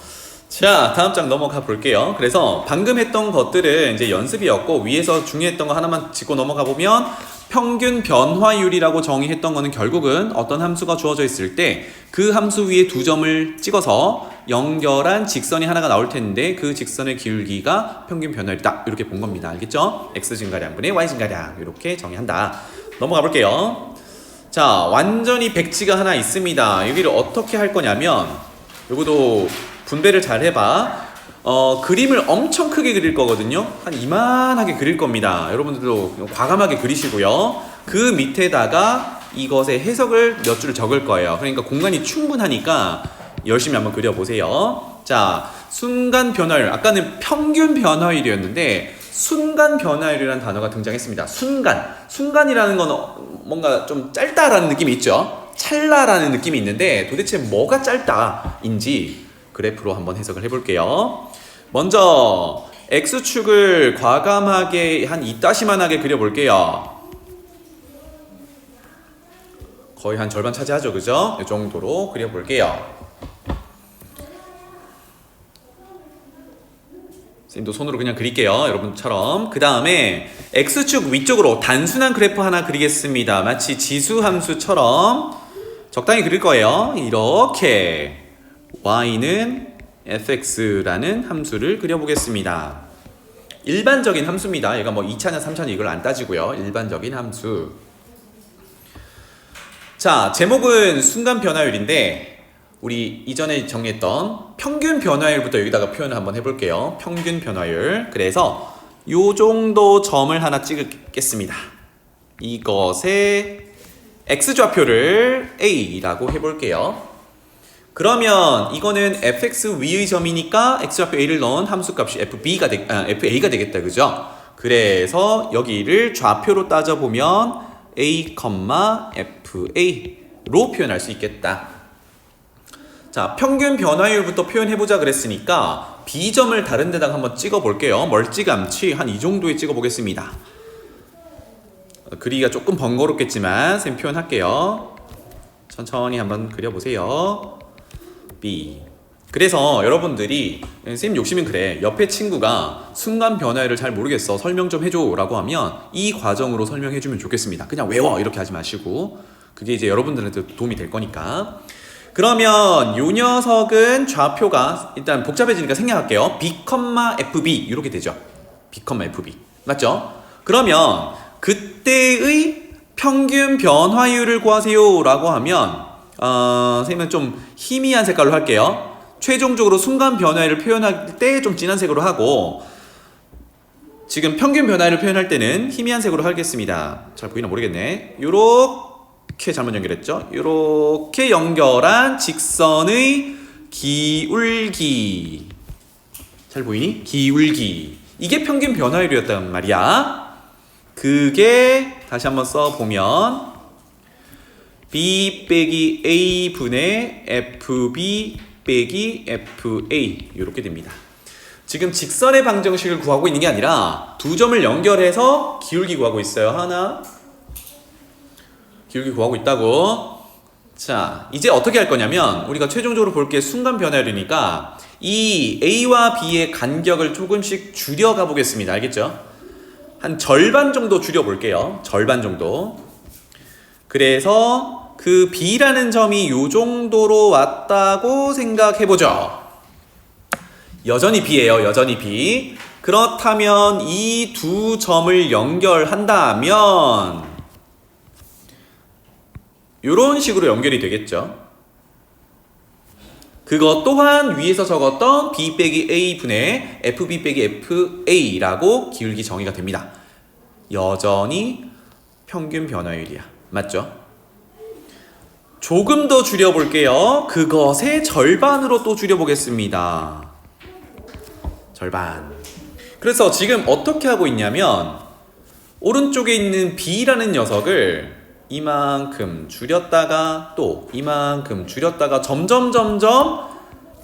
자, 다음 장 넘어가 볼게요. 그래서 방금 했던 것들은 이제 연습이었고 위에서 중요했던 거 하나만 짚고 넘어가 보면 평균 변화율이라고 정의했던 거는 결국은 어떤 함수가 주어져 있을 때 그 함수 위에 두 점을 찍어서 연결한 직선이 하나가 나올 텐데 그 직선의 기울기가 평균 변화율이다. 이렇게 본 겁니다. 알겠죠? x 증가량분의 y 증가량 이렇게 정의한다. 넘어가 볼게요. 자, 완전히 백지가 하나 있습니다. 여기를 어떻게 할 거냐면 요것도 분배를 잘 해봐. 그림을 엄청 크게 그릴 거거든요. 한 이만하게 그릴 겁니다. 여러분들도 과감하게 그리시고요. 그 밑에다가 이것의 해석을 몇 줄을 적을 거예요. 그러니까 공간이 충분하니까 열심히 한번 그려보세요. 자, 순간 변화율. 아까는 평균 변화율이었는데 순간 변화율이라는 단어가 등장했습니다. 순간이라는 건 뭔가 좀 짧다라는 느낌이 있죠. 찰나라는 느낌이 있는데 도대체 뭐가 짧다인지 그래프로 한번 해석을 해볼게요. 먼저 X축을 과감하게 한 이따시만하게 그려볼게요. 거의 한 절반 차지하죠. 그죠? 이 정도로 그려볼게요. 선생님도 손으로 그냥 그릴게요. 여러분처럼. 그 다음에 X축 위쪽으로 단순한 그래프 하나 그리겠습니다. 마치 지수함수처럼 적당히 그릴 거예요. 이렇게 y는 fx라는 함수를 그려보겠습니다. 일반적인 함수입니다. 얘가 뭐 2차냐 3차냐 이걸 안 따지고요. 일반적인 함수. 자, 제목은 순간 변화율인데 우리 이전에 정리했던 평균 변화율부터 여기다가 표현을 한번 해볼게요. 평균 변화율. 그래서 요 정도 점을 하나 찍겠습니다. 이것의 x좌표를 a라고 해볼게요. 그러면 이거는 fx 위의 점이니까 x좌표 a를 넣은 함수값이 fa가 되겠다. 그죠? 그래서 여기를 좌표로 따져보면 a, fa로 표현할 수 있겠다. 자, 평균 변화율부터 표현해보자 그랬으니까 B점을 다른 데다가 한번 찍어볼게요. 멀찌감치 한 이 정도에 찍어보겠습니다. 그리기가 조금 번거롭겠지만 선생님 표현할게요. 천천히 한번 그려보세요. B. 그래서 여러분들이 선생님 욕심은 그래. 옆에 친구가 순간 변화율을 잘 모르겠어. 설명 좀 해줘 라고 하면 이 과정으로 설명해주면 좋겠습니다. 그냥 외워 이렇게 하지 마시고 그게 이제 여러분들한테 도움이 될 거니까. 그러면 요 녀석은 좌표가 일단 복잡해지니까 생략할게요. B, FB 이렇게 되죠. B, FB 맞죠? 그러면 그때의 평균 변화율을 구하세요 라고 하면 선생님은 좀 희미한 색깔로 할게요. 최종적으로 순간 변화율을 표현할 때 좀 진한 색으로 하고, 지금 평균 변화율을 표현할 때는 희미한 색으로 하겠습니다. 잘 보이나 모르겠네. 요렇게 잘못 연결했죠. 요렇게 연결한 직선의 기울기, 잘 보이니? 기울기, 이게 평균 변화율이었단 말이야. 그게 다시 한번 써보면 B 빼기 A 분의 FB 빼기 FA 이렇게 됩니다. 지금 직선의 방정식을 구하고 있는 게 아니라 두 점을 연결해서 기울기 구하고 있어요. 하나, 기울기 구하고 있다고. 자, 이제 어떻게 할 거냐면 우리가 최종적으로 볼 게 순간 변화율이니까 이 A와 B의 간격을 조금씩 줄여가 보겠습니다. 알겠죠? 한 절반 정도 줄여볼게요. 절반 정도. 그래서 그 B라는 점이 요 정도로 왔다고 생각해보죠. 여전히 B예요. 여전히 B. 그렇다면 이 두 점을 연결한다면 요런 식으로 연결이 되겠죠. 그것 또한 위에서 적었던 B 빼기 A 분의 FB 빼기 FA라고 기울기 정의가 됩니다. 여전히 평균 변화율이야. 맞죠? 조금 더 줄여볼게요. 그것의 절반으로 또 줄여보겠습니다. 절반. 그래서 지금 어떻게 하고 있냐면 오른쪽에 있는 B라는 녀석을 이만큼 줄였다가 또 이만큼 줄였다가 점점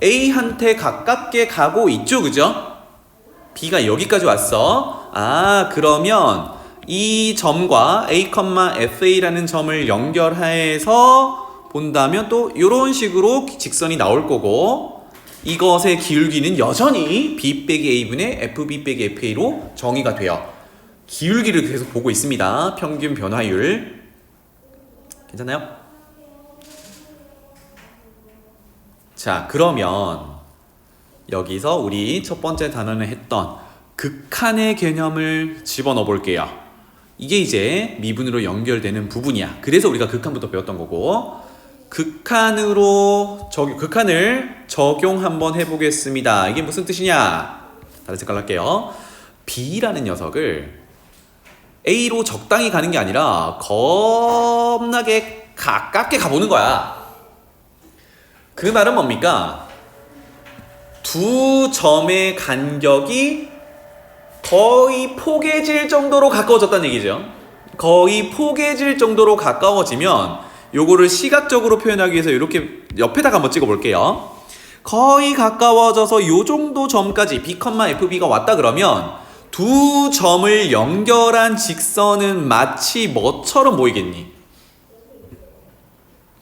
A한테 가깝게 가고 있죠. 그죠? B가 여기까지 왔어. 그러면 이 점과 A, FA라는 점을 연결해서 본다면 또 이런 식으로 직선이 나올 거고, 이것의 기울기는 여전히 B 빼기 A분의 FB 빼기 FA로 정의가 돼요. 기울기를 계속 보고 있습니다. 평균 변화율. 괜찮나요? 자, 그러면 여기서 우리 첫 번째 단원에 했던 극한의 개념을 집어넣어 볼게요. 이게 이제 미분으로 연결되는 부분이야. 그래서 우리가 극한부터 배웠던 거고, 극한을 적용 한번 해보겠습니다. 이게 무슨 뜻이냐? 다른 색깔로 할게요. B라는 녀석을 A로 적당히 가는 게 아니라 겁나게 가깝게 가보는 거야. 그 말은 뭡니까? 두 점의 간격이 거의 포개질 정도로 가까워졌다는 얘기죠. 거의 포개질 정도로 가까워지면 요거를 시각적으로 표현하기 위해서 이렇게 옆에다가 한번 찍어 볼게요. 거의 가까워져서 요 정도 점까지 B, FB가 왔다 그러면 두 점을 연결한 직선은 마치 뭐처럼 보이겠니?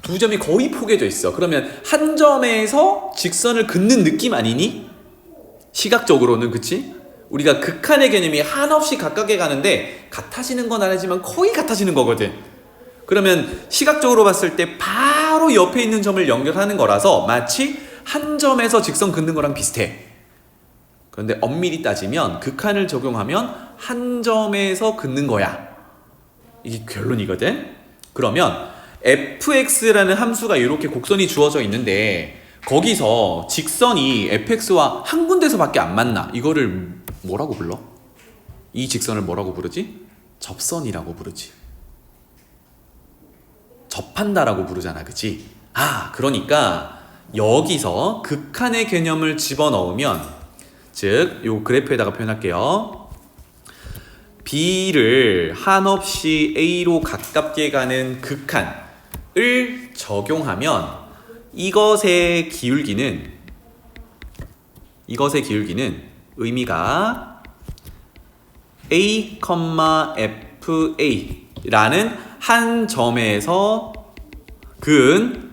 두 점이 거의 포개져 있어. 그러면 한 점에서 직선을 긋는 느낌 아니니? 시각적으로는. 그치? 우리가 극한의 개념이 한없이 가깝게 가는데 같아지는 건 아니지만 거의 같아지는 거거든. 그러면 시각적으로 봤을 때 바로 옆에 있는 점을 연결하는 거라서 마치 한 점에서 직선 긋는 거랑 비슷해. 그런데 엄밀히 따지면 극한을 적용하면 한 점에서 긋는 거야. 이게 결론이거든. 그러면 fx라는 함수가 이렇게 곡선이 주어져 있는데 거기서 직선이 fx와 한 군데서 밖에 안 만나. 이거를 뭐라고 불러? 이 직선을 뭐라고 부르지? 접선이라고 부르지. 접한다라고 부르잖아. 그치? 그러니까 여기서 극한의 개념을 집어넣으면, 즉 요 그래프에다가 표현할게요. B를 한없이 A로 가깝게 가는 극한을 적용하면 이것의 기울기는 의미가 A, FA라는 한 점에서 그은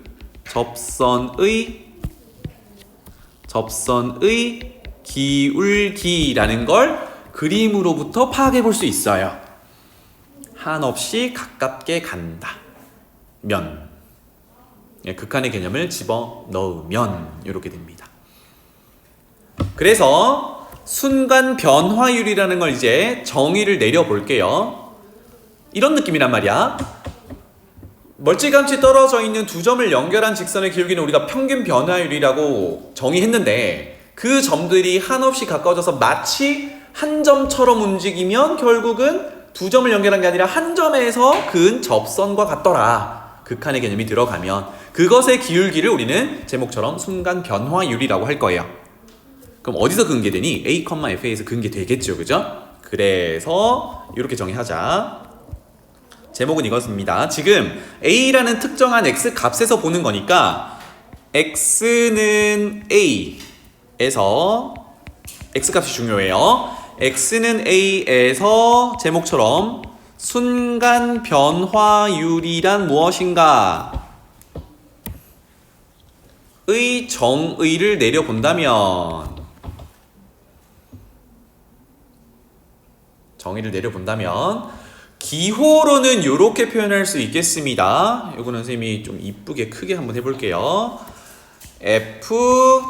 접선의 기울기라는 걸 그림으로부터 파악해 볼 수 있어요. 한없이 가깝게 간다 면. 극한의 개념을 집어넣으면 이렇게 됩니다. 그래서 순간 변화율이라는 걸 이제 정의를 내려볼게요. 이런 느낌이란 말이야. 멀찌감치 떨어져 있는 두 점을 연결한 직선의 기울기는 우리가 평균 변화율이라고 정의했는데, 그 점들이 한없이 가까워져서 마치 한 점처럼 움직이면 결국은 두 점을 연결한 게 아니라 한 점에서 그은 접선과 같더라. 극한의 개념이 들어가면 그것의 기울기를 우리는 제목처럼 순간 변화율이라고 할 거예요. 그럼 어디서 그은 게 되니? A, F에서 그은 게 되겠죠, 그죠? 그래서 이렇게 정의하자. 제목은 이것입니다. 지금 A라는 특정한 X 값에서 보는 거니까 X는 A에서, X 값이 중요해요. X는 A에서 제목처럼 순간 변화율이란 무엇인가? 의 정의를 내려본다면, 기호로는 이렇게 표현할 수 있겠습니다. 이거는 선생님이 좀 이쁘게 크게 한번 해볼게요. F는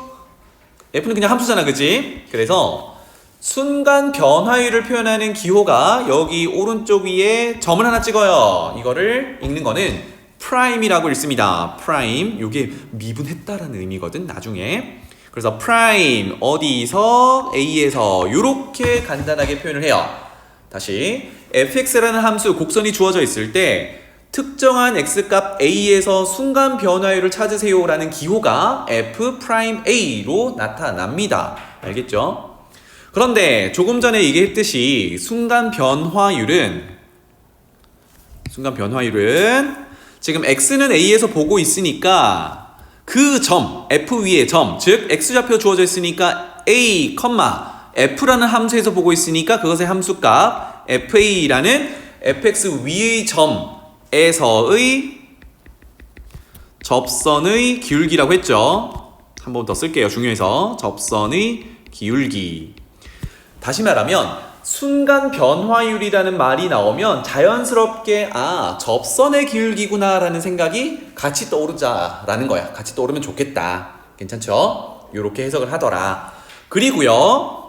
그냥 함수잖아, 그치? 그래서 순간 변화율을 표현하는 기호가 여기 오른쪽 위에 점을 하나 찍어요. 이거를 읽는 거는 프라임이라고 읽습니다. 프라임. 이게 미분했다라는 의미거든, 나중에. 그래서 프라임 어디서 A에서 이렇게 간단하게 표현을 해요. 다시 fx라는 함수 곡선이 주어져 있을 때 특정한 x값 a에서 순간 변화율을 찾으세요 라는 기호가 f'a로 나타납니다. 알겠죠? 그런데 조금 전에 얘기했듯이 순간 변화율은 지금 x는 a에서 보고 있으니까 그 점, f 위의 점, 즉 x좌표 주어져 있으니까 a, f라는 함수에서 보고 있으니까 그것의 함수값 fa라는 fx 위의 점에서의 접선의 기울기라고 했죠. 한 번 더 쓸게요. 중요해서 접선의 기울기. 다시 말하면 순간 변화율이라는 말이 나오면 자연스럽게 접선의 기울기구나 라는 생각이 같이 떠오르자라는 거야. 같이 떠오르면 좋겠다. 괜찮죠? 이렇게 해석을 하더라. 그리고요,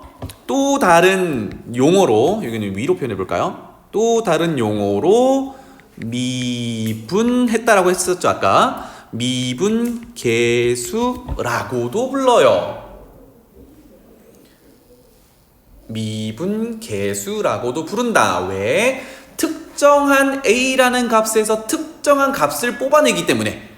또 다른 용어로, 여기는 위로 표현해 볼까요? 또 다른 용어로 미분했다라고 했었죠, 아까. 미분계수라고도 불러요. 미분계수라고도 부른다. 왜? 특정한 A라는 값에서 특정한 값을 뽑아내기 때문에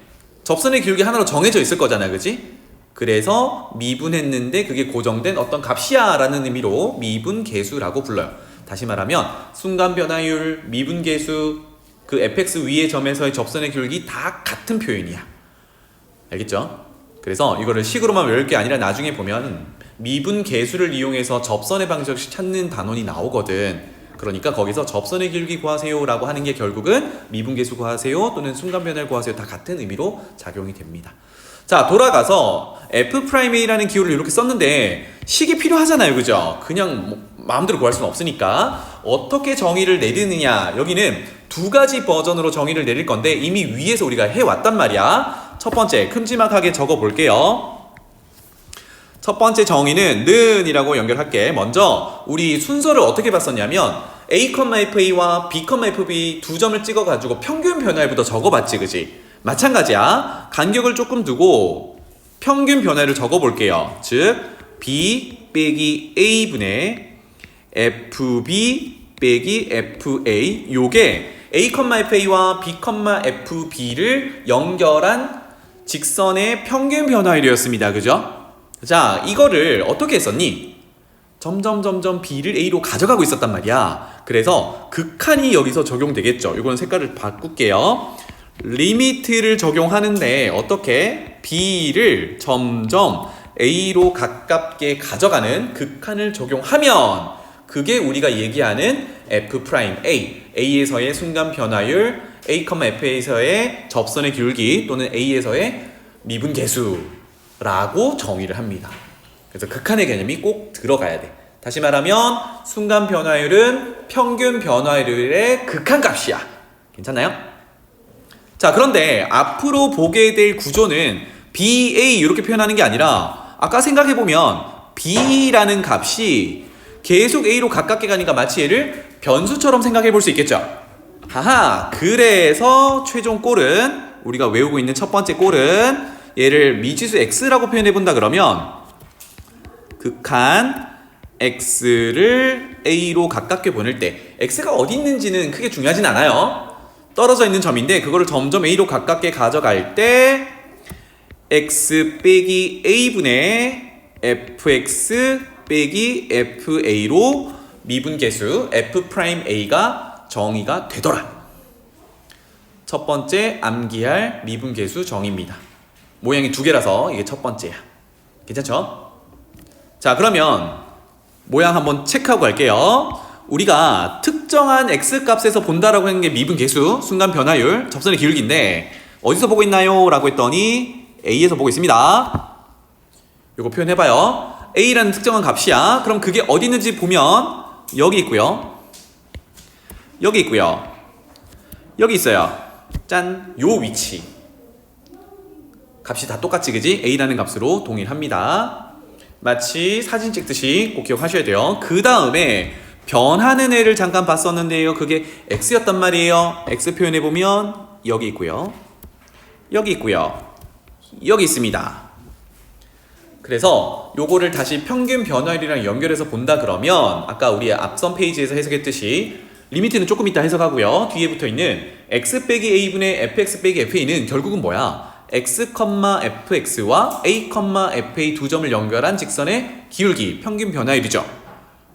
접선의 기울기 하나로 정해져 있을 거잖아, 그치? 그래서 미분했는데 그게 고정된 어떤 값이야 라는 의미로 미분계수라고 불러요. 다시 말하면 순간 변화율, 미분계수, 그 fx 위의 점에서의 접선의 기울기 다 같은 표현이야. 알겠죠? 그래서 이거를 식으로만 외울 게 아니라 나중에 보면 미분계수를 이용해서 접선의 방정식 찾는 단원이 나오거든. 그러니까 거기서 접선의 기울기 구하세요 라고 하는 게 결국은 미분계수 구하세요 또는 순간 변화율 구하세요 다 같은 의미로 작용이 됩니다. 자, 돌아가서 f'a라는 기호를 이렇게 썼는데 식이 필요하잖아요, 그죠? 그냥 마음대로 구할 수는 없으니까 어떻게 정의를 내리느냐, 여기는 두 가지 버전으로 정의를 내릴 건데 이미 위에서 우리가 해왔단 말이야. 첫 번째 큼지막하게 적어볼게요. 첫 번째 정의는 는 이라고 연결할게. 먼저 우리 순서를 어떻게 봤었냐면 a,fa와 b,fb 두 점을 찍어가지고 평균 변화율부터 적어봤지, 그지? 마찬가지야. 간격을 조금 두고 평균 변화를 적어볼게요. 즉 b 빼기 a분의 fb 빼기 fa, 요게 a,fa와 b,fb를 연결한 직선의 평균 변화율이었습니다. 그죠? 자, 이거를 어떻게 했었니? 점점 b를 a로 가져가고 있었단 말이야. 그래서 극한이 여기서 적용되겠죠. 이거는 색깔을 바꿀게요. 리미트를 적용하는데 어떻게? b를 점점 a로 가깝게 가져가는 극한을 적용하면 그게 우리가 얘기하는 f'A, a에서의 순간 변화율, a,f에서의 접선의 기울기 또는 a에서의 미분계수라고 정의를 합니다. 그래서 극한의 개념이 꼭 들어가야 돼. 다시 말하면 순간 변화율은 평균 변화율의 극한값이야. 괜찮나요? 자, 그런데 앞으로 보게 될 구조는 BA 이렇게 표현하는 게 아니라 아까 생각해보면 B라는 값이 계속 A로 가깝게 가니까 마치 얘를 변수처럼 생각해 볼 수 있겠죠. 하하, 그래서 최종 꼴은 우리가 외우고 있는 첫 번째 꼴은 얘를 미지수 x라고 표현해 본다 그러면 극한 x를 a로 가깝게 보낼 때 x가 어디 있는지는 크게 중요하진 않아요. 떨어져 있는 점인데 그거를 점점 a로 가깝게 가져갈 때 x 빼기 a분의 fx 빼기 fa로 미분계수 f'a가 정의가 되더라. 첫 번째 암기할 미분계수 정의입니다. 모양이 두 개라서 이게 첫 번째야. 괜찮죠? 자, 그러면 모양 한번 체크하고 갈게요. 우리가 특정한 x값에서 본다라고 하는 게 미분계수, 순간 변화율, 접선의 기울기인데 어디서 보고 있나요? 라고 했더니 a에서 보고 있습니다. 이거 표현해봐요. a라는 특정한 값이야. 그럼 그게 어디 있는지 보면 여기 있고요. 여기 있고요. 여기 있어요. 짠! 요 위치. 값이 다 똑같지, 그지? a라는 값으로 동일합니다. 마치 사진 찍듯이 꼭 기억하셔야 돼요. 그 다음에 변하는 애를 잠깐 봤었는데요. 그게 x였단 말이에요. x 표현해보면 여기 있고요. 여기 있고요. 여기 있습니다. 그래서 요거를 다시 평균 변화율이랑 연결해서 본다 그러면 아까 우리 앞선 페이지에서 해석했듯이 리미트는 조금 이따 해석하고요. 뒤에 붙어있는 x 빼기 a분의 fx 빼기 fa는 결국은 뭐야? x, fx와 a, fa 두 점을 연결한 직선의 기울기, 평균 변화율이죠.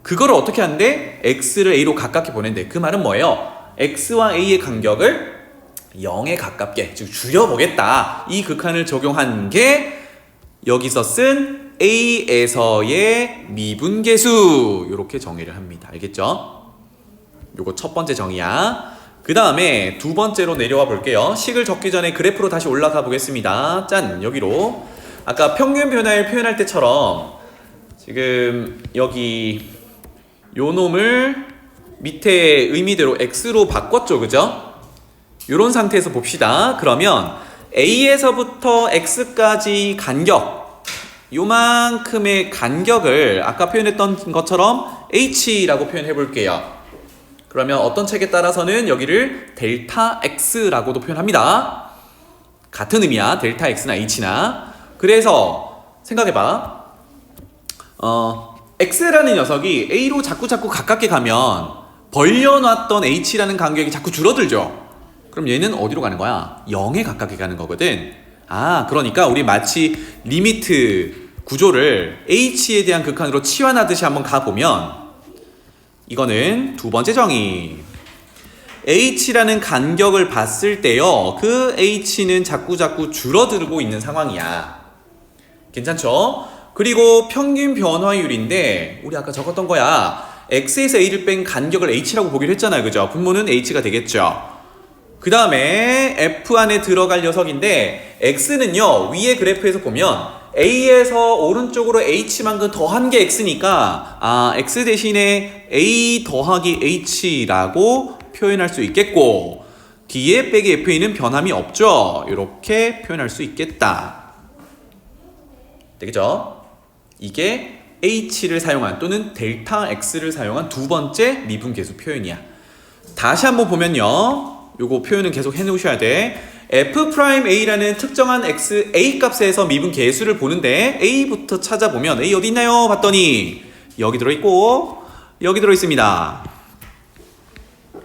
그거를 어떻게 하는데? x를 a로 가깝게 보낸대. 그 말은 뭐예요? x와 a의 간격을 0에 가깝게, 즉 줄여보겠다. 이 극한을 적용한 게 여기서 쓴 a에서의 미분계수, 이렇게 정의를 합니다. 알겠죠? 요거 첫 번째 정의야. 그 다음에 두 번째로 내려와 볼게요. 식을 적기 전에 그래프로 다시 올라가 보겠습니다. 짠! 여기로 아까 평균 변화율 표현할 때처럼 지금 여기 요 놈을 밑에 의미대로 x로 바꿨죠, 그죠? 요런 상태에서 봅시다. 그러면 a에서부터 x까지 간격, 요만큼의 간격을 아까 표현했던 것처럼 h라고 표현해 볼게요. 그러면 어떤 책에 따라서는 여기를 델타 x라고도 표현합니다. 같은 의미야. 델타 x나 h나. 그래서 생각해봐. x라는 녀석이 a로 자꾸 가깝게 가면 벌려놨던 h라는 간격이 자꾸 줄어들죠. 그럼 얘는 어디로 가는 거야? 0에 가깝게 가는 거거든. 아, 그러니까 우리 마치 리미트 구조를 h에 대한 극한으로 치환하듯이 한번 가보면 이거는 두 번째 정의. h라는 간격을 봤을 때요. 그 h는 자꾸 줄어들고 있는 상황이야. 괜찮죠? 그리고 평균 변화율인데 우리 아까 적었던 거야. x에서 a를 뺀 간격을 h라고 보기로 했잖아요. 그죠? 분모는 h가 되겠죠. 그 다음에 f 안에 들어갈 녀석인데 x는요. 위에 그래프에서 보면 a에서 오른쪽으로 h만큼 더한 게 x니까 x 대신에 a 더하기 h라고 표현할 수 있겠고 뒤에 빼기 fa는 변함이 없죠. 이렇게 표현할 수 있겠다. 되겠죠? 이게 h를 사용한 또는 델타 x를 사용한 두 번째 미분계수 표현이야. 다시 한번 보면요. 요거 표현은 계속 해놓으셔야 돼. f'a라는 특정한 x a 값에서 미분 계수를 보는데 a부터 찾아보면 a 어디 있나요? 봤더니 여기 들어있고 여기 들어있습니다.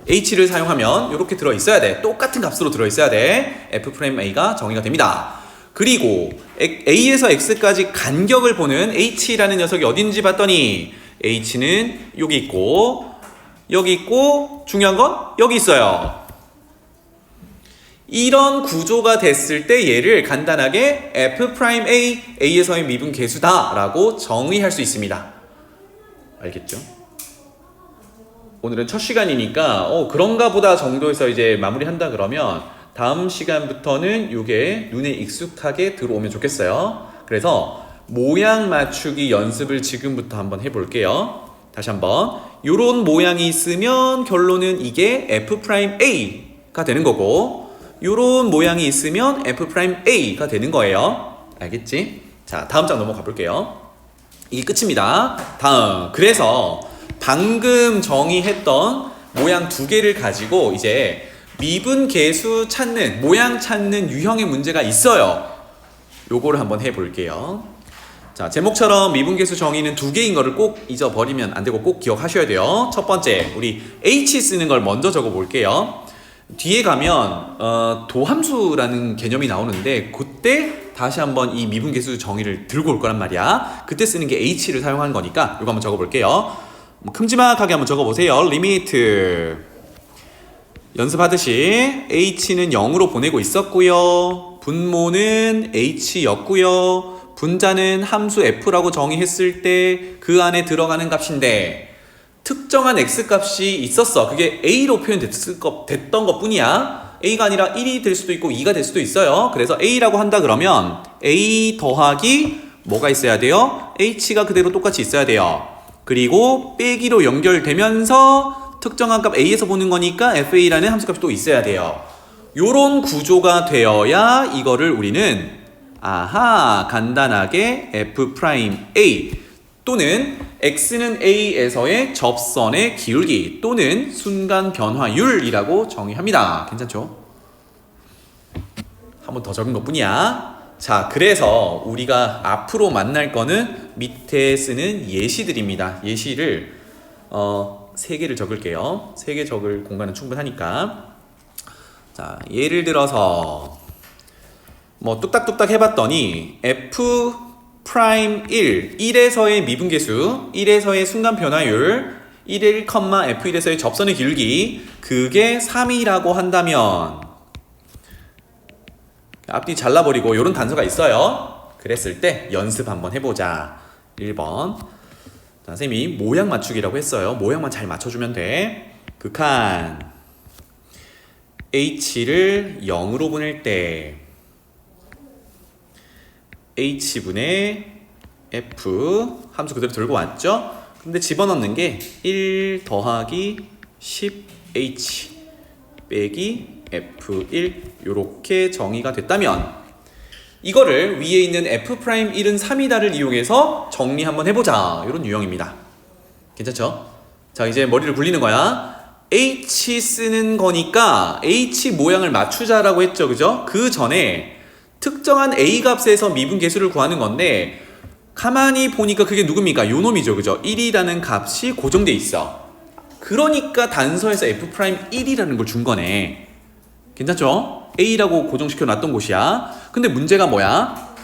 h를 사용하면 이렇게 들어있어야 돼. 똑같은 값으로 들어있어야 돼. f'a가 정의가 됩니다. 그리고 a에서 x까지 간격을 보는 h라는 녀석이 어딘지 봤더니 h는 여기 있고 여기 있고 중요한 건 여기 있어요. 이런 구조가 됐을 때 얘를 간단하게 f'A, A에서의 미분 계수다 라고 정의할 수 있습니다. 알겠죠? 오늘은 첫 시간이니까 그런가 보다 정도에서 이제 마무리한다 그러면 다음 시간부터는 이게 눈에 익숙하게 들어오면 좋겠어요. 그래서 모양 맞추기 연습을 지금부터 한번 해볼게요. 다시 한번 요런 모양이 있으면 결론은 이게 f'A가 되는 거고 요런 모양이 있으면 F'A가 되는 거예요. 알겠지? 자, 다음 장 넘어가 볼게요. 이게 끝입니다. 다음. 그래서 방금 정의했던 모양 두 개를 가지고 이제 미분계수 찾는, 모양 찾는 유형의 문제가 있어요. 요거를 한번 해볼게요. 자, 제목처럼 미분계수 정의는 두 개인 거를 꼭 잊어버리면 안 되고 꼭 기억하셔야 돼요. 첫 번째, 우리 H 쓰는 걸 먼저 적어 볼게요. 뒤에 가면 도함수라는 개념이 나오는데 그때 다시 한번 이 미분계수 정의를 들고 올 거란 말이야. 그때 쓰는 게 H를 사용한 거니까 이거 한번 적어 볼게요. 큼지막하게 한번 적어 보세요. 리미트 연습하듯이 H는 0으로 보내고 있었고요. 분모는 H였고요. 분자는 함수 F라고 정의했을 때 그 안에 들어가는 값인데 특정한 X값이 있었어. 그게 A로 표현됐던 것 뿐이야. A가 아니라 1이 될 수도 있고 2가 될 수도 있어요. 그래서 A라고 한다 그러면 A 더하기 뭐가 있어야 돼요? H가 그대로 똑같이 있어야 돼요. 그리고 빼기로 연결되면서 특정한 값 A에서 보는 거니까 FA라는 함수값이 또 있어야 돼요. 요런 구조가 되어야 이거를 우리는 간단하게 F'A 또는 X는 A에서의 접선의 기울기 또는 순간 변화율이라고 정의합니다. 괜찮죠? 한 번 더 적은 것 뿐이야. 자, 그래서 우리가 앞으로 만날 거는 밑에 쓰는 예시들입니다. 예시를 3개를 적을게요. 3개 적을 공간은 충분하니까. 자, 예를 들어서 뭐 뚝딱뚝딱 해봤더니 F'1, 1에서의 미분계수, 1에서의 순간 변화율, 1, F1에서의 접선의 기울기, 그게 3이라고 한다면 앞뒤 잘라버리고 이런 단서가 있어요. 그랬을 때 연습 한번 해보자. 1번. 자, 선생님이 모양 맞추기라고 했어요. 모양만 잘 맞춰주면 돼. 극한 H를 0으로 보낼 때 H분의 F 함수 그대로 들고 왔죠? 근데 집어넣는 게 1 더하기 10H 빼기 F1 요렇게 정의가 됐다면 이거를 위에 있는 F'Il은 3이다를 이용해서 정리 한번 해보자. 이런 유형입니다. 괜찮죠? 자, 이제 머리를 굴리는 거야. H 쓰는 거니까 H 모양을 맞추자라고 했죠. 그죠? 그 전에 특정한 A 값에서 미분계수를 구하는 건데 가만히 보니까 그게 누굽니까? 요 놈이죠. 그죠? 1이라는 값이 고정돼 있어. 그러니까 단서에서 F'Il이라는 걸 준 거네. 괜찮죠? A라고 고정시켜 놨던 곳이야. 근데 문제가 뭐야?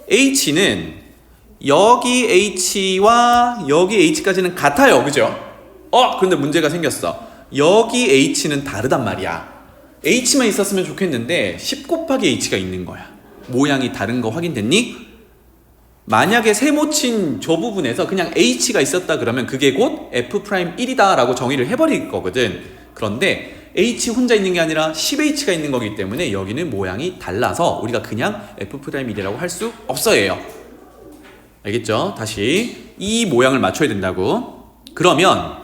H는 여기 H와 여기 H까지는 같아요. 그죠? 근데 문제가 생겼어. 여기 H는 다르단 말이야. H만 있었으면 좋겠는데 10 곱하기 H가 있는 거야. 모양이 다른 거 확인됐니? 만약에 세모친 저 부분에서 그냥 H가 있었다 그러면 그게 곧 F'Il이다 라고 정의를 해버릴 거거든. 그런데 H 혼자 있는 게 아니라 10H가 있는 거기 때문에 여기는 모양이 달라서 우리가 그냥 F'Il이라고 할 수 없어요. 알겠죠? 다시 이 모양을 맞춰야 된다고. 그러면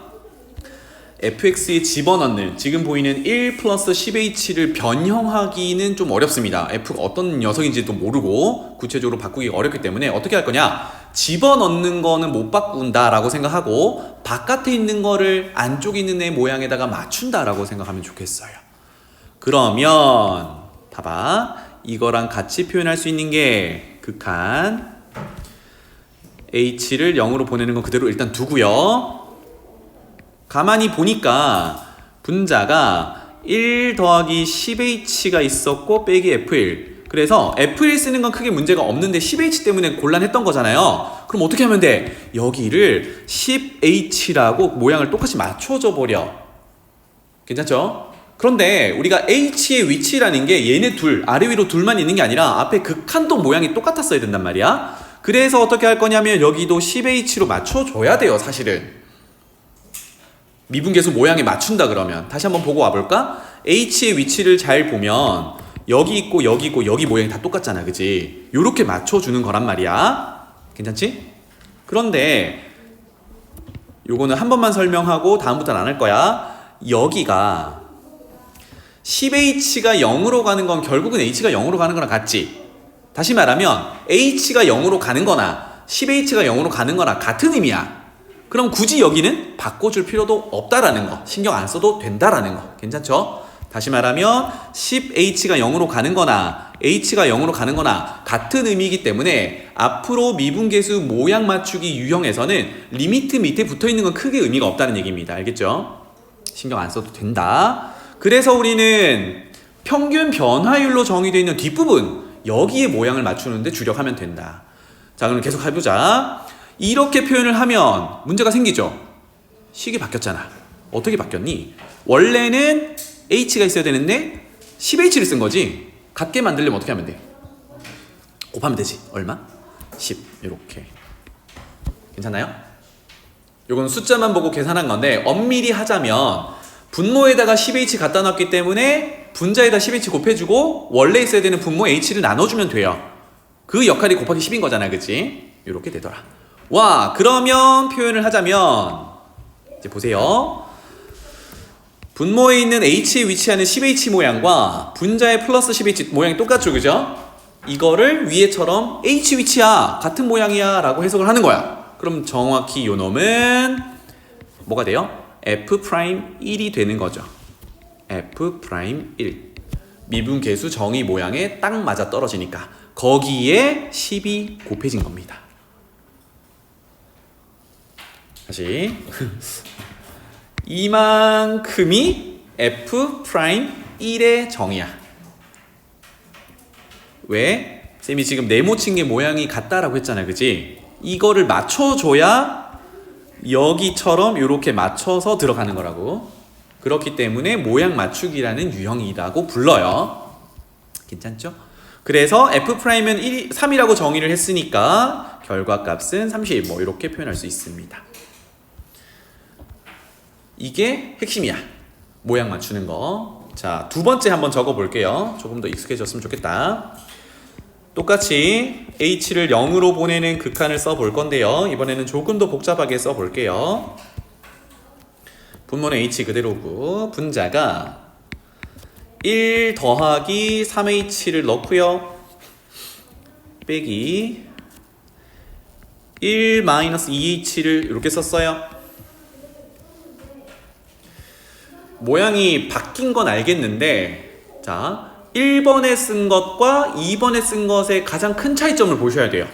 fx에 집어넣는 지금 보이는 1 플러스 10h를 변형하기는 좀 어렵습니다. f가 어떤 녀석인지도 모르고 구체적으로 바꾸기가 어렵기 때문에 어떻게 할 거냐? 집어넣는 거는 못 바꾼다라고 생각하고 바깥에 있는 거를 안쪽에 있는 애 모양에다가 맞춘다라고 생각하면 좋겠어요. 그러면 봐봐. 이거랑 같이 표현할 수 있는 게 극한 h를 0으로 보내는 건 그대로 일단 두고요. 가만히 보니까 분자가 1 더하기 10h가 있었고 빼기 F1 그래서 F1 쓰는 건 크게 문제가 없는데 10h 때문에 곤란했던 거잖아요. 그럼 어떻게 하면 돼? 여기를 10h라고 모양을 똑같이 맞춰줘 버려. 괜찮죠? 그런데 우리가 h의 위치라는 게 얘네 둘 아래 위로 둘만 있는 게 아니라 앞에 극한도 모양이 똑같았어야 된단 말이야. 그래서 어떻게 할 거냐면 여기도 10h로 맞춰줘야 돼요. 사실은 미분계수 모양에 맞춘다 그러면 다시 한번 보고 와볼까? H의 위치를 잘 보면 여기 있고 여기 있고 여기 모양이 다 똑같잖아. 그치? 요렇게 맞춰주는 거란 말이야. 괜찮지? 그런데 요거는 한 번만 설명하고 다음부터는 안 할 거야. 여기가 10h가 0으로 가는 건 결국은 h가 0으로 가는 거랑 같지. 다시 말하면 h가 0으로 가는 거나 10h가 0으로 가는 거나 같은 의미야. 그럼 굳이 여기는 바꿔줄 필요도 없다라는 거, 신경 안 써도 된다라는 거. 괜찮죠? 다시 말하면 10h가 0으로 가는 거나 h가 0으로 가는 거나 같은 의미이기 때문에 앞으로 미분계수 모양 맞추기 유형에서는 리미트 밑에 붙어있는 건 크게 의미가 없다는 얘기입니다. 알겠죠? 신경 안 써도 된다. 그래서 우리는 평균 변화율로 정의되어 있는 뒷부분, 여기에 모양을 맞추는데 주력하면 된다. 자, 그럼 계속 해보자. 이렇게 표현을 하면 문제가 생기죠. 식이 바뀌었잖아. 어떻게 바뀌었니? 원래는 h가 있어야 되는데 10h를 쓴 거지. 같게 만들려면 어떻게 하면 돼? 곱하면 되지. 얼마? 10. 이렇게. 괜찮나요? 요건 숫자만 보고 계산한 건데 엄밀히 하자면 분모에다가 10h 갖다 놨기 때문에 분자에다 10h 곱해주고 원래 있어야 되는 분모 h를 나눠주면 돼요. 그 역할이 곱하기 10인 거잖아. 그치? 이렇게 되더라. 와, 그러면 표현을 하자면 이제 보세요. 분모에 있는 h에 위치하는 10h 모양과 분자의 플러스 10h 모양이 똑같죠. 그죠? 이거를 위에처럼 h 위치야, 같은 모양이야 라고 해석을 하는 거야. 그럼 정확히 요 놈은 뭐가 돼요? f'1이 되는 거죠. f'1. 미분계수 정의 모양에 딱 맞아 떨어지니까 거기에 10이 곱해진 겁니다. 다시 이만큼이 f'1의 정의야. 왜? 쌤이 지금 네모친 게 모양이 같다라고 했잖아요. 그치? 이거를 맞춰줘야 여기처럼 이렇게 맞춰서 들어가는 거라고. 그렇기 때문에 모양 맞추기라는 유형이라고 불러요. 괜찮죠? 그래서 f'은 3이라고 정의를 했으니까 결과값은 30, 뭐 이렇게 표현할 수 있습니다. 이게 핵심이야. 모양 맞추는 거. 자, 두 번째 한번 적어 볼게요. 조금 더 익숙해졌으면 좋겠다. 똑같이 h를 0으로 보내는 극한을 써 볼 건데요. 이번에는 조금 더 복잡하게 써 볼게요. 분모는 h 그대로고 분자가 1 더하기 3h를 넣고요. 빼기 1 마이너스 2h를 이렇게 썼어요. 모양이 바뀐 건 알겠는데, 자, 1번에 쓴 것과 2번에 쓴 것의 가장 큰 차이점을 보셔야 돼요.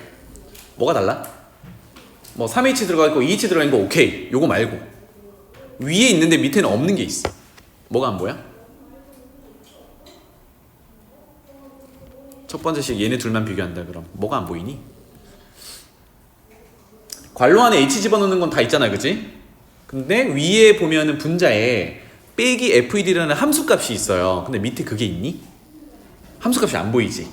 뭐가 달라? 뭐 3h 들어가 있고 2h 들어가 있는 거 오케이. 요거 말고 위에 있는데 밑에는 없는 게 있어. 뭐가 안 보여? 첫 번째씩 얘네 둘만 비교한다. 그럼 뭐가 안 보이니? 괄호 안에 h 집어넣는 건 다 있잖아. 그치? 근데 위에 보면은 분자에 빼기 f1이라는 함수값이 있어요. 근데 밑에 그게 있니? 함수값이 안 보이지?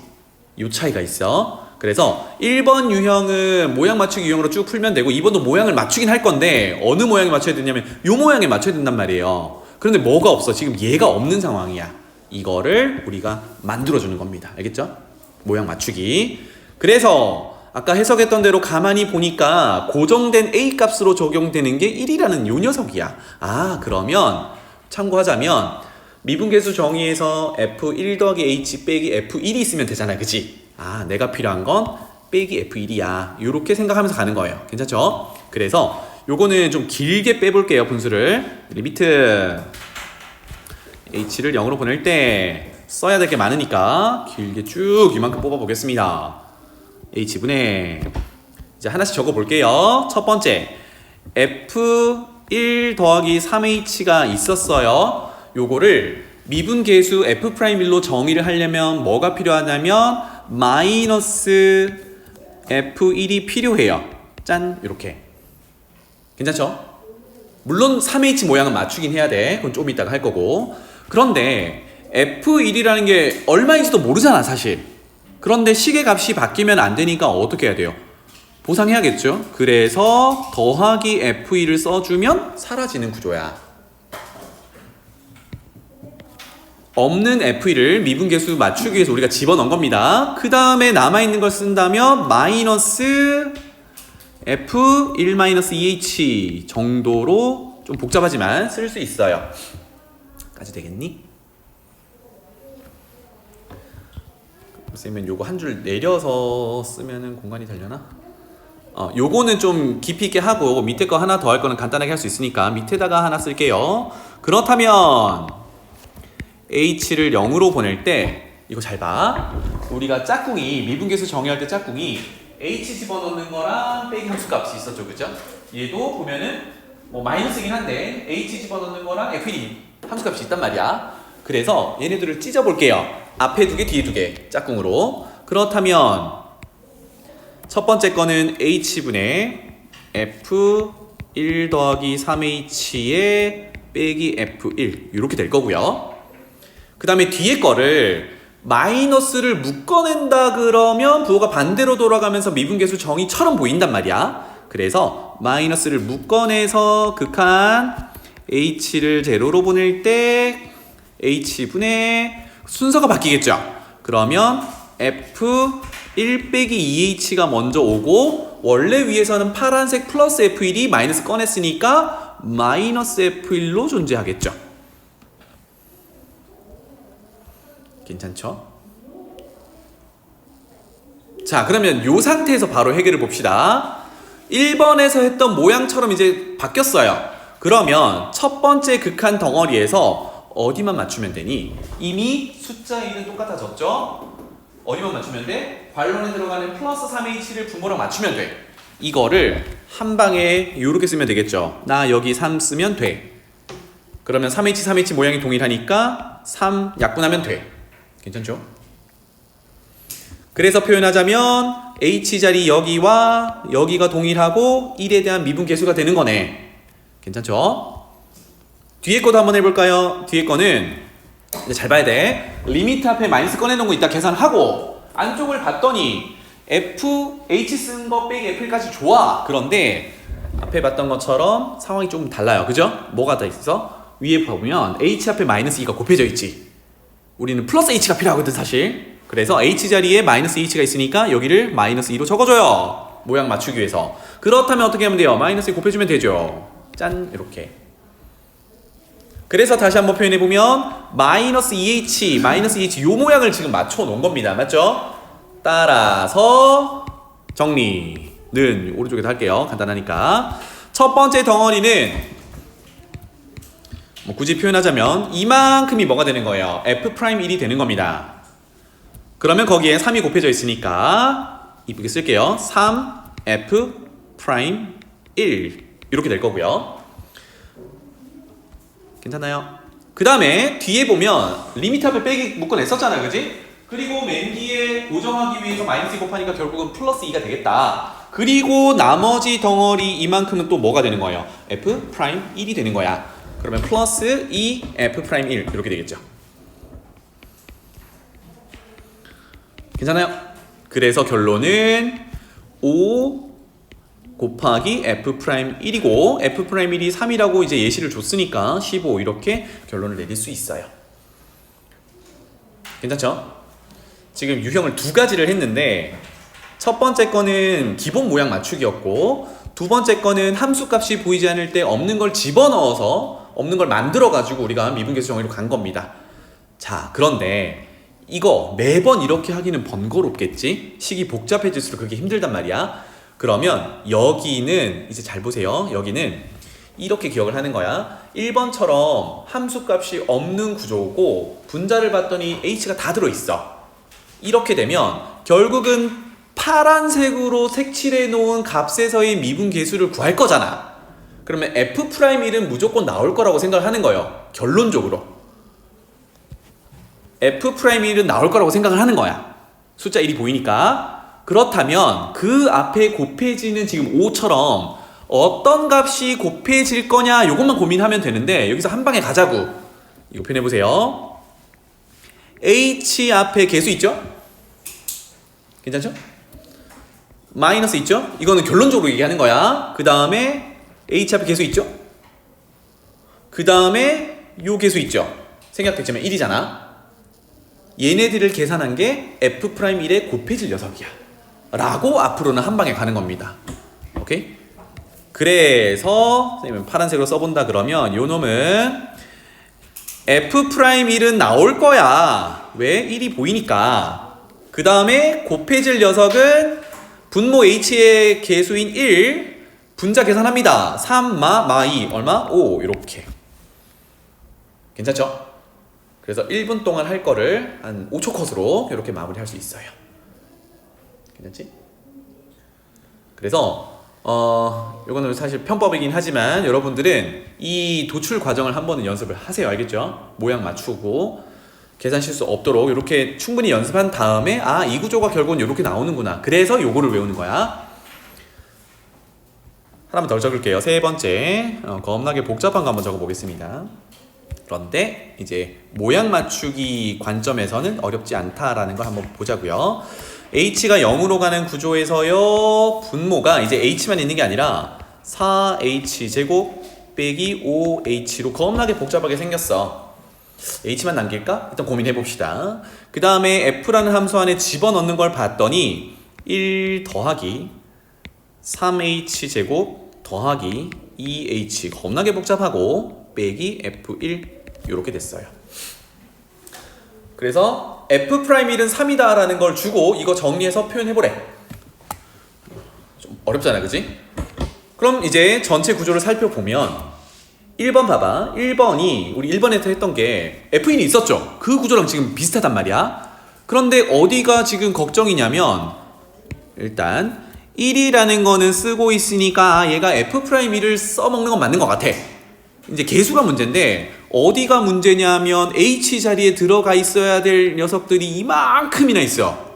이 차이가 있어. 그래서 1번 유형은 모양 맞추기 유형으로 쭉 풀면 되고 2번도 모양을 맞추긴 할 건데 어느 모양에 맞춰야 되냐면 이 모양에 맞춰야 된단 말이에요. 그런데 뭐가 없어? 지금 얘가 없는 상황이야. 이거를 우리가 만들어주는 겁니다. 알겠죠? 모양 맞추기. 그래서 아까 해석했던 대로 가만히 보니까 고정된 a 값으로 적용되는 게 1이라는 요 녀석이야. 아, 그러면 참고하자면 미분계수 정의에서 f1 더하기 h 빼기 f1이 있으면 되잖아. 그치? 아, 내가 필요한 건 빼기 f1이야. 이렇게 생각하면서 가는 거예요. 괜찮죠? 그래서 요거는 좀 길게 빼볼게요. 분수를. 리미트 h를 0으로 보낼 때 써야 될 게 많으니까 길게 쭉 이만큼 뽑아보겠습니다. h분의 이제 하나씩 적어볼게요. 첫 번째 f1 더하기 3h가 있었어요. 요거를 미분계수 f'1로 정의를 하려면 뭐가 필요하냐면 마이너스 f1이 필요해요. 짠, 이렇게. 괜찮죠? 물론 3h 모양은 맞추긴 해야 돼. 그건 좀 이따가 할 거고. 그런데 f1이라는 게 얼마인지도 모르잖아, 사실. 그런데 식의 값이 바뀌면 안 되니까 어떻게 해야 돼요? 보상해야겠죠? 그래서 더하기 f1을 써주면 사라지는 구조야. 없는 f1을 미분계수 맞추기 위해서 우리가 집어넣은 겁니다. 그 다음에 남아있는 걸 쓴다면 마이너스 f1-2h 정도로 좀 복잡하지만 쓸 수 있어요. 까지 되겠니? 선생님은 요거 한 줄 내려서 쓰면은 공간이 되려나? 요거는 좀 깊이 있게 하고 밑에 거 하나 더 할 거는 간단하게 할 수 있으니까 밑에다가 하나 쓸게요. 그렇다면 h를 0으로 보낼 때 이거 잘 봐. 우리가 짝꿍이 미분계수 정의할 때 짝꿍이 h 집어넣는 거랑 빼기 함수값이 있었죠, 그죠? 얘도 보면은 뭐 마이너스긴 한데 h 집어넣는 거랑 f1 함수값이 있단 말이야. 그래서 얘네들을 찢어볼게요. 앞에 두 개, 뒤에 두 개, 짝꿍으로. 그렇다면 첫 번째 거는 h분의 f1 더하기 3h에 빼기 f1 이렇게 될 거고요. 그 다음에 뒤에 거를 마이너스를 묶어낸다 그러면 부호가 반대로 돌아가면서 미분계수 정의처럼 보인단 말이야. 그래서 마이너스를 묶어내서 극한 h를 제로로 보낼 때 h분의 순서가 바뀌겠죠. 그러면 f1 빼기 2h가 먼저 오고 원래 위에서는 파란색 플러스 f1이 마이너스 꺼냈으니까 마이너스 f1로 존재하겠죠. 괜찮죠? 자, 그러면 이 상태에서 바로 해결을 봅시다. 1번에서 했던 모양처럼 이제 바뀌었어요. 그러면 첫 번째 극한 덩어리에서 어디만 맞추면 되니? 이미 숫자 1은 똑같아졌죠? 어디만 맞추면 돼? 괄론에 들어가는 플러스 3h를 분모랑 맞추면 돼. 이거를 한 방에 이렇게 쓰면 되겠죠. 나 여기 3 쓰면 돼. 그러면 3h 모양이 동일하니까 3 약분하면 돼. 괜찮죠? 그래서 표현하자면 h자리 여기와 여기가 동일하고 1에 대한 미분계수가 되는 거네. 괜찮죠? 뒤에 거도 한번 해볼까요? 뒤에 거는 잘 봐야 돼. 리미트 앞에 마이너스 꺼내놓은 거 이따 계산하고 안쪽을 봤더니 h 쓴 거 빼기 f까지 좋아. 그런데 앞에 봤던 것처럼 상황이 조금 달라요. 그죠? 뭐가 다 있어? 위에 보면 h 앞에 마이너스 2가 곱해져 있지. 우리는 플러스 h가 필요하거든 사실. 그래서 h자리에 마이너스 h가 있으니까 여기를 마이너스 2로 적어줘요. 모양 맞추기 위해서. 그렇다면 어떻게 하면 돼요? 마이너스 2 곱해주면 되죠. 짠, 이렇게. 그래서 다시 한번 표현해보면 마이너스 2h 요 모양을 지금 맞춰놓은 겁니다. 맞죠? 따라서 정리는 오른쪽에서 할게요. 간단하니까. 첫 번째 덩어리는 굳이 표현하자면 이만큼이 뭐가 되는 거예요? f'1이 되는 겁니다. 그러면 거기에 3이 곱해져 있으니까 이쁘게 쓸게요. 3f'1 이렇게 될 거고요. 괜찮나요? 그 다음에 뒤에 보면 리미트 앞에 빼기 묶어냈었잖아요. 그지? 그리고 맨 뒤에 고정하기 위해서 마이너스 2 곱하니까 결국은 플러스 2가 되겠다. 그리고 나머지 덩어리 이만큼은 또 뭐가 되는 거예요? f'1이 되는 거야. 그러면 플러스 2f'1 이렇게 되겠죠. 괜찮아요? 그래서 결론은 5 곱하기 f'1이고 f'1이 3이라고 이제 예시를 줬으니까 15 이렇게 결론을 내릴 수 있어요. 괜찮죠? 지금 유형을 두 가지를 했는데 첫 번째 거는 기본 모양 맞추기였고 두 번째 거는 함수값이 보이지 않을 때 없는 걸 집어넣어서 없는 걸 만들어가지고 우리가 미분계수 정의로 간 겁니다. 자, 그런데 이거 매번 이렇게 하기는 번거롭겠지? 식이 복잡해질수록 그게 힘들단 말이야. 그러면 여기는 이제 잘 보세요. 여기는 이렇게 기억을 하는 거야. 1번처럼 함수값이 없는 구조고 분자를 봤더니 h가 다 들어있어. 이렇게 되면 결국은 파란색으로 색칠해 놓은 값에서의 미분계수를 구할 거잖아. 그러면 f'1은 무조건 나올 거라고 생각을 하는 거예요. 결론적으로. f'1은 나올 거라고 생각을 하는 거야. 숫자 1이 보이니까. 그렇다면 그 앞에 곱해지는 지금 5처럼 어떤 값이 곱해질 거냐 이것만 고민하면 되는데 여기서 한 방에 가자고. 이거 표현해보세요. h 앞에 개수 있죠? 괜찮죠? 마이너스 있죠? 이거는 결론적으로 얘기하는 거야. 그 다음에 h 앞에 개수 있죠? 그 다음에 요 개수 있죠? 생략됐지만 1이잖아. 얘네들을 계산한 게 f'1에 곱해질 녀석이야 라고 앞으로는 한 방에 가는 겁니다. 오케이? 그래서 선생님은 파란색으로 써본다 그러면 요 놈은 f'1은 나올 거야. 왜? 1이 보이니까. 그 다음에 곱해질 녀석은 분모 h의 개수인 1 분자 계산합니다. 3 마 2 얼마? 5 이렇게. 괜찮죠? 그래서 1분 동안 할 거를 한 5초 컷으로 이렇게 마무리할 수 있어요. 괜찮지? 그래서 이거는 사실 편법이긴 하지만 여러분들은 이 도출 과정을 한 번은 연습을 하세요. 알겠죠? 모양 맞추고 계산 실수 없도록 이렇게 충분히 연습한 다음에 아, 이 구조가 결국은 이렇게 나오는구나. 그래서 요거를 외우는 거야. 하나만 더 적을게요. 세 번째, 겁나게 복잡한 거 한번 적어보겠습니다. 그런데 이제 모양 맞추기 관점에서는 어렵지 않다라는 걸 한번 보자고요. h가 0으로 가는 구조에서요, 분모가 이제 h만 있는 게 아니라 4h제곱 빼기 5h로 겁나게 복잡하게 생겼어. h만 남길까? 일단 고민해봅시다. 그 다음에 f라는 함수 안에 집어넣는 걸 봤더니 1 더하기 3h제곱 더하기 2h 겁나게 복잡하고 빼기 f1 이렇게 됐어요. 그래서 f'1은 3이다 라는 걸 주고 이거 정리해서 표현해보래. 좀 어렵잖아, 그지? 그럼 이제 전체 구조를 살펴보면 1번 봐봐. 1번이 우리 1번에서 했던 게 f'이 있었죠? 그 구조랑 지금 비슷하단 말이야. 그런데 어디가 지금 걱정이냐면 일단 1이라는 거는 쓰고 있으니까 얘가 f'1을 써먹는 건 맞는 것 같아. 이제 개수가 문제인데 어디가 문제냐면 h 자리에 들어가 있어야 될 녀석들이 이만큼이나 있어.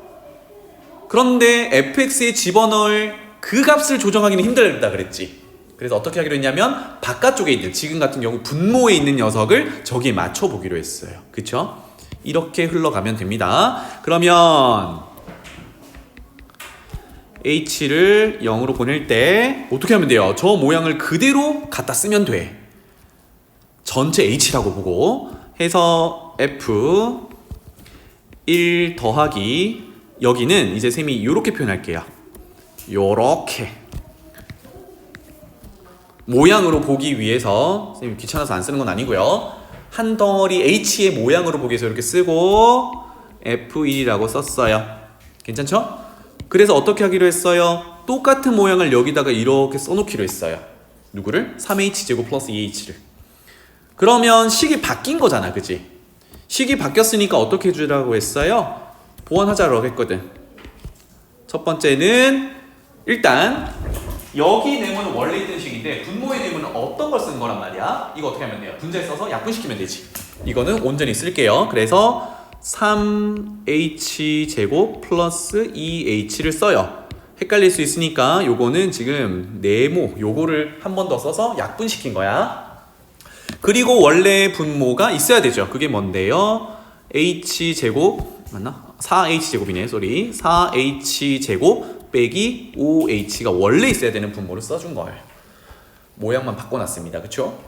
그런데 fx에 집어넣을 그 값을 조정하기는 힘들다 그랬지. 그래서 어떻게 하기로 했냐면 바깥쪽에 있는, 지금 같은 경우 분모에 있는 녀석을 저기에 맞춰보기로 했어요. 그쵸? 이렇게 흘러가면 됩니다. 그러면 h를 0으로 보낼 때 어떻게 하면 돼요? 저 모양을 그대로 갖다 쓰면 돼. 전체 h라고 보고 해서 f 1 더하기 여기는 이제 쌤이 이렇게 표현할게요. 요렇게 모양으로 보기 위해서 쌤이 귀찮아서 안 쓰는 건 아니고요. 한 덩어리 h의 모양으로 보기 위해서 이렇게 쓰고 f1이라고 썼어요. 괜찮죠? 그래서 어떻게 하기로 했어요? 똑같은 모양을 여기다가 이렇게 써놓기로 했어요. 누구를? 3h제곱 플러스 2h를. 그러면 식이 바뀐 거잖아, 그치? 식이 바뀌었으니까 어떻게 해주라고 했어요? 보완하자라고 했거든. 첫 번째는 일단 여기 네모는 원래 있던 식인데 분모의 네모는 어떤 걸 쓰는 거란 말이야? 이거 어떻게 하면 돼요? 분자에 써서 약분시키면 되지. 이거는 온전히 쓸게요. 그래서 3h제곱 플러스 2h를 써요. 헷갈릴 수 있으니까 요거는 지금 네모 요거를 한 번 더 써서 약분시킨 거야. 그리고 원래 분모가 있어야 되죠. 그게 뭔데요? h제곱 맞나? 4h제곱이네. 쏘리. 4h제곱 빼기 5h가 원래 있어야 되는 분모를 써준 거예요. 모양만 바꿔놨습니다. 그쵸?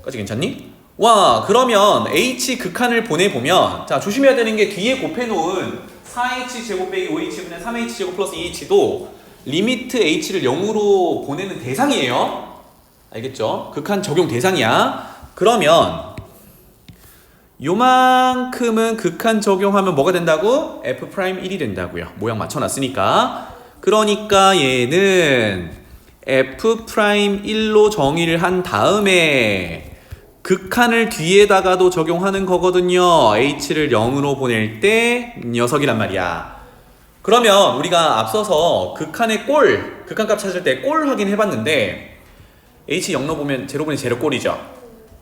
까지 괜찮니? 와, 그러면 h 극한을 보내보면 자, 조심해야 되는 게 뒤에 곱해놓은 4h제곱 빼기 5h분의 3h제곱 플러스 2h도 리미트 h를 0으로 보내는 대상이에요. 알겠죠? 극한 적용 대상이야. 그러면 요만큼은 극한 적용하면 뭐가 된다고? f'1이 된다고요. 모양 맞춰놨으니까. 그러니까 얘는 f'1로 정의를 한 다음에 극한을 뒤에다가도 적용하는 거거든요. h를 0으로 보낼 때 녀석이란 말이야. 그러면 우리가 앞서서 극한의 꼴, 극한값 찾을 때 꼴 확인해봤는데 h 0로 보면 제로분의 제로 꼴이죠.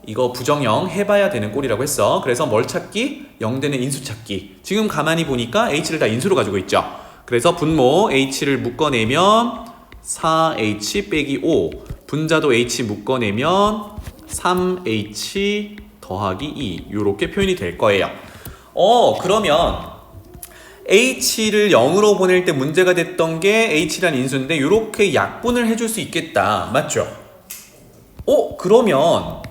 이거 부정형 해봐야 되는 꼴이라고 했어. 그래서 뭘 찾기? 0 되는 인수 찾기. 지금 가만히 보니까 h를 다 인수로 가지고 있죠. 그래서 분모 h를 묶어내면 4h 빼기 5, 분자도 h 묶어내면 3h 더하기 2 이렇게 표현이 될 거예요. 그러면 h를 0으로 보낼 때 문제가 됐던 게 h란 인수인데 이렇게 약분을 해줄 수 있겠다. 맞죠? 그러면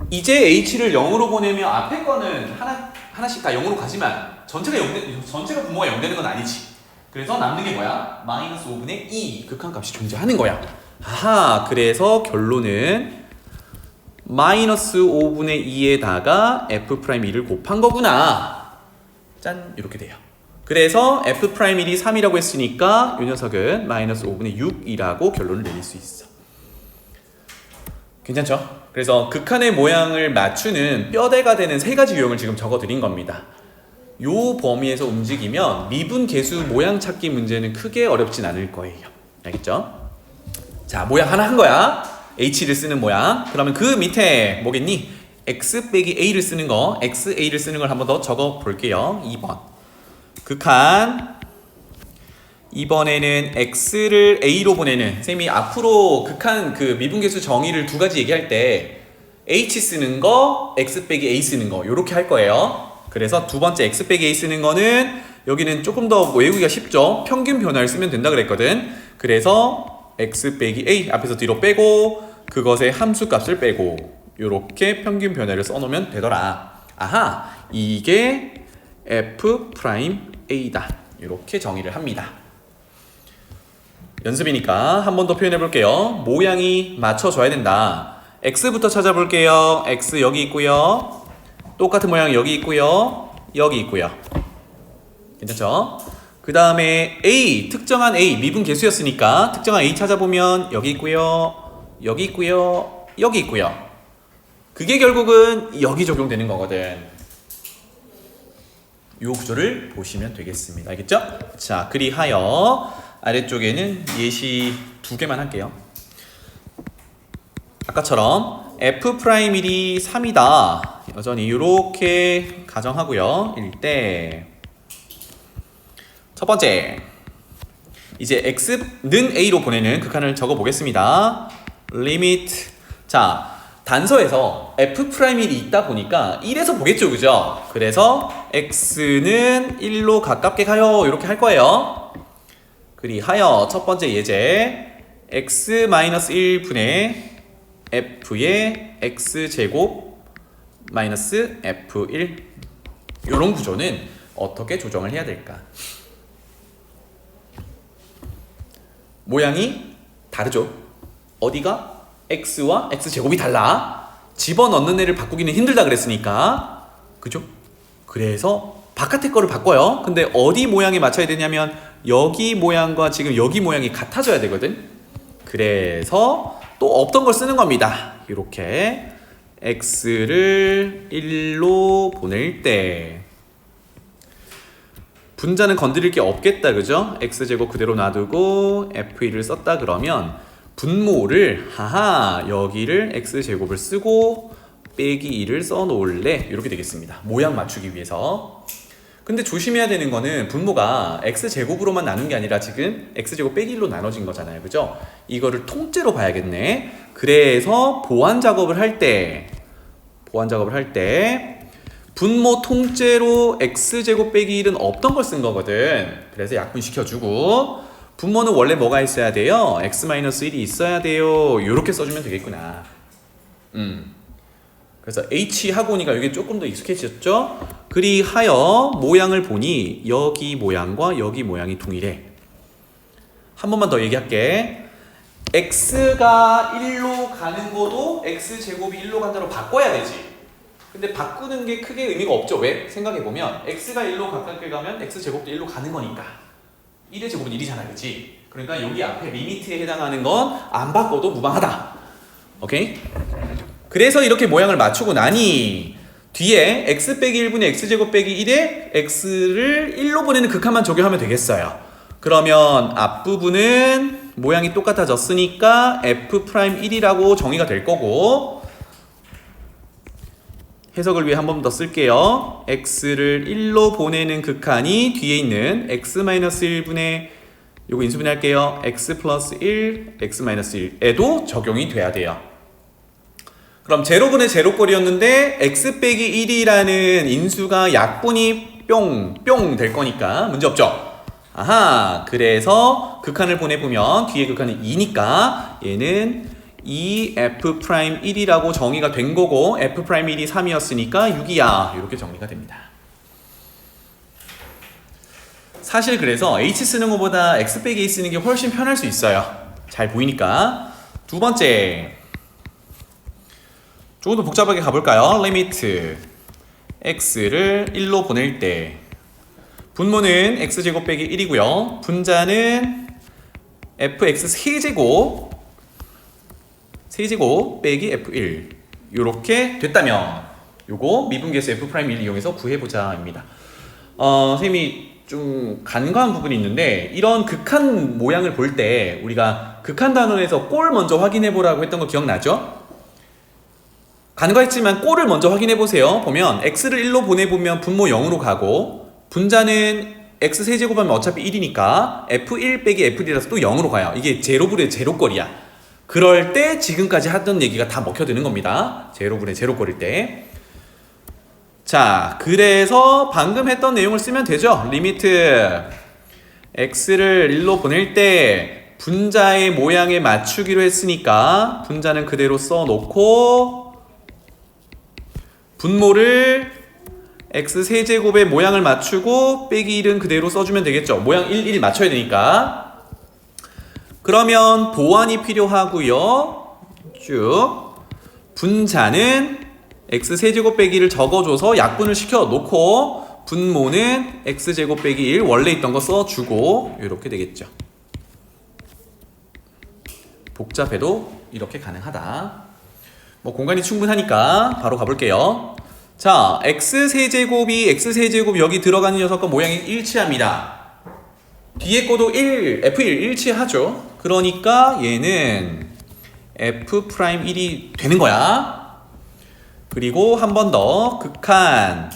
이제 h를 0으로 보내면 앞에 거는 하나씩 다 0으로 가지만 전체가 분모가 0 되는 건 아니지. 그래서 남는 게 뭐야? 마이너스 5분의 2 극한값이 존재하는 거야. 아하, 그래서 결론은 마이너스 5분의 2에다가 f'2를 곱한 거구나. 짠 이렇게 돼요. 그래서 f'1이 3이라고 했으니까 이 녀석은 마이너스 5분의 6이라고 결론을 내릴 수 있어. 괜찮죠? 그래서 극한의 모양을 맞추는 뼈대가 되는 세 가지 유형을 지금 적어드린 겁니다. 요 범위에서 움직이면 미분 계수 모양 찾기 문제는 크게 어렵진 않을 거예요. 알겠죠? 자, 모양 하나 한 거야. h를 쓰는 모양. 그러면 그 밑에 뭐겠니? x 빼기 a를 쓰는 거, xa를 쓰는 걸 한번 더 적어 볼게요. 2번. 극한. 이번에는 x를 a로 보내는, 쌤이 앞으로 극한 그 미분계수 정의를 두 가지 얘기할 때 h 쓰는 거, x 빼기 a 쓰는 거 요렇게 할 거예요. 그래서 두 번째 x 빼기 a 쓰는 거는 여기는 조금 더 외우기가 쉽죠. 평균 변화를 쓰면 된다 그랬거든. 그래서 x 빼기 a 앞에서 뒤로 빼고 그것의 함수값을 빼고 요렇게 평균 변화를 써놓으면 되더라. 아하, 이게 f'a다. 이렇게 정의를 합니다. 연습이니까 한 번 더 표현해 볼게요. 모양이 맞춰줘야 된다. x부터 찾아볼게요. x 여기 있고요. 똑같은 모양 여기 있고요. 여기 있고요. 괜찮죠? 그 다음에 a, 특정한 a, 미분 계수였으니까 특정한 a 찾아보면 여기 있고요. 여기 있고요. 여기 있고요. 그게 결국은 여기 적용되는 거거든. 요 구조를 보시면 되겠습니다. 알겠죠? 자, 그리하여 아래쪽에는 예시 두 개만 할게요. 아까처럼 f'1이 3이다. 여전히 이렇게 가정하고요. 일 때 첫 번째, 이제 x는 a로 보내는 극한을 적어 보겠습니다. 리미트. 자, 단서에서 f'이 있다 보니까 1에서 보겠죠, 그죠? 그래서 x는 1로 가깝게 가요. 이렇게 할 거예요. 그리하여 첫 번째 예제 x-1분의 f의 x제곱 마이너스 f1 이런 구조는 어떻게 조정을 해야 될까? 모양이 다르죠. 어디가? x와 x제곱이 달라. 집어넣는 애를 바꾸기는 힘들다 그랬으니까. 그죠? 그래서 바깥의 거를 바꿔요. 근데 어디 모양에 맞춰야 되냐면 여기 모양과 지금 여기 모양이 같아져야 되거든. 그래서 또 없던 걸 쓰는 겁니다. 이렇게 x를 1로 보낼 때 분자는 건드릴 게 없겠다, 그죠? x제곱 그대로 놔두고 f1을 썼다 그러면 분모를 하하 여기를 x제곱을 쓰고 빼기 2를 써놓을래 이렇게 되겠습니다. 모양 맞추기 위해서. 근데 조심해야 되는 거는 분모가 x제곱으로만 나눈 게 아니라 지금 x제곱 빼기 1로 나눠진 거잖아요, 그죠? 이거를 통째로 봐야겠네. 그래서 보완 작업을 할 때 분모 통째로 x제곱 빼기 1은 없던 걸 쓴 거거든. 그래서 약분시켜주고 분모는 원래 뭐가 있어야 돼요? x-1이 있어야 돼요. 이렇게 써주면 되겠구나. 그래서 h 하고 오니까 이게 조금 더 익숙해졌죠? 그리하여 모양을 보니 여기 모양과 여기 모양이 동일해. 한 번만 더 얘기할게. x가 1로 가는 거도 x제곱이 1로 간다로 바꿔야 되지. 근데 바꾸는 게 크게 의미가 없죠. 왜? 생각해보면 x가 1로 가깝게 가면 x제곱도 1로 가는 거니까 1의 제곱은 1이잖아, 그치? 그러니까 여기 앞에 리미트에 해당하는 건 안 바꿔도 무방하다. 오케이? 그래서 이렇게 모양을 맞추고 나니 뒤에 x 빼기 1분의 x제곱 빼기 1에 x를 1로 보내는 극한만 적용하면 되겠어요. 그러면 앞부분은 모양이 똑같아졌으니까 f'1이라고 정의가 될 거고 해석을 위해 한 번 더 쓸게요. x를 1로 보내는 극한이 뒤에 있는 x-1분의 요거 인수분해 할게요. x 플러스 1, x-1에도 적용이 돼야 돼요. 그럼 제로분의 제로꼴이었는데 x 빼기 1이라는 인수가 약분이 뿅 될 거니까 문제없죠? 아하, 그래서 극한을 보내보면 뒤에 극한은 2니까 얘는 2f'1이라고 정의가 된 거고 f'1이 3이었으니까 6이야. 이렇게 정리가 됩니다. 사실 그래서 h 쓰는 것보다 x 빼기 a 쓰는 게 훨씬 편할 수 있어요. 잘 보이니까. 두 번째, 조금 더 복잡하게 가볼까요? 리미트 x를 1로 보낼 때 분모는 x제곱 빼기 1이고요. 분자는 fx 세제곱 빼기 f1 요렇게 됐다면 요거 미분계수 f'1 이용해서 구해보자입니다. 선생님이 좀 간과한 부분이 있는데 이런 극한 모양을 볼 때 우리가 극한 단원에서 꼴 먼저 확인해 보라고 했던 거 기억나죠? 간과했지만 꼴을 먼저 확인해 보세요. 보면 x를 1로 보내보면 분모 0으로 가고 분자는 x 세제곱하면 어차피 1이니까 f1 빼기 f1이라서 또 0으로 가요. 이게 제로분의 제로꼴이야. 그럴 때 지금까지 하던 얘기가 다 먹혀드는 겁니다. 제로분의 제로꼴일 때. 자, 그래서 방금 했던 내용을 쓰면 되죠. 리미트 x를 1로 보낼 때 분자의 모양에 맞추기로 했으니까 분자는 그대로 써놓고 분모를 x 세제곱의 모양을 맞추고 빼기 1은 그대로 써주면 되겠죠. 모양 1 맞춰야 되니까. 그러면 보완이 필요하고요. 쭉 분자는 x 세제곱 빼기 1을 적어줘서 약분을 시켜놓고 분모는 x제곱 빼기 1 원래 있던 거 써주고 이렇게 되겠죠. 복잡해도 이렇게 가능하다. 뭐 공간이 충분하니까 바로 가볼게요. 자, x세제곱이 x세제곱 여기 들어가는 녀석과 모양이 일치합니다. 뒤에 거도 f1 일치하죠. 그러니까 얘는 f'1이 되는 거야. 그리고 한 번 더 극한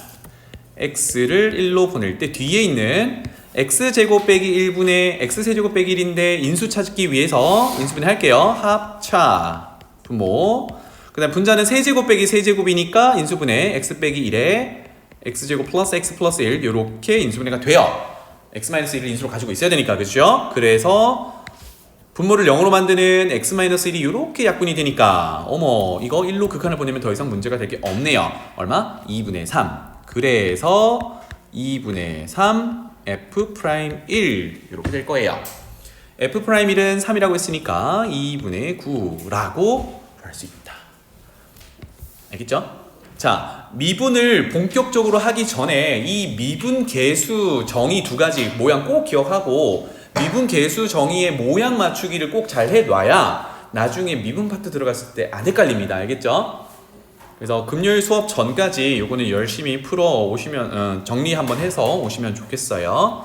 x를 1로 보낼 때 뒤에 있는 x제곱 빼기 1분의 x세제곱 빼기 1인데 인수 찾기 위해서 인수분해 할게요. 합차 분모. 그 다음 분자는 세제곱 빼기 세제곱이니까 인수분해 x 빼기 1에 x제곱 플러스 x 플러스 1 이렇게 인수분해가 돼요. x-1을 인수로 가지고 있어야 되니까 그렇죠? 그래서 분모를 0으로 만드는 x-1이 이렇게 약분이 되니까 어머 이거 1로 극한을 보내면 더 이상 문제가 될 게 없네요. 얼마? 2분의 3. 그래서 2분의 3 f'1 이렇게 될 거예요. f'1은 3이라고 했으니까 2분의 9라고 할 수 있다. 알겠죠? 자, 미분을 본격적으로 하기 전에 이 미분 계수 정의 두 가지 모양 꼭 기억하고 미분 계수 정의의 모양 맞추기를 꼭 잘 해놔야 나중에 미분 파트 들어갔을 때 안 헷갈립니다. 알겠죠? 그래서 금요일 수업 전까지 요거는 열심히 풀어 오시면 정리 한번 해서 오시면 좋겠어요.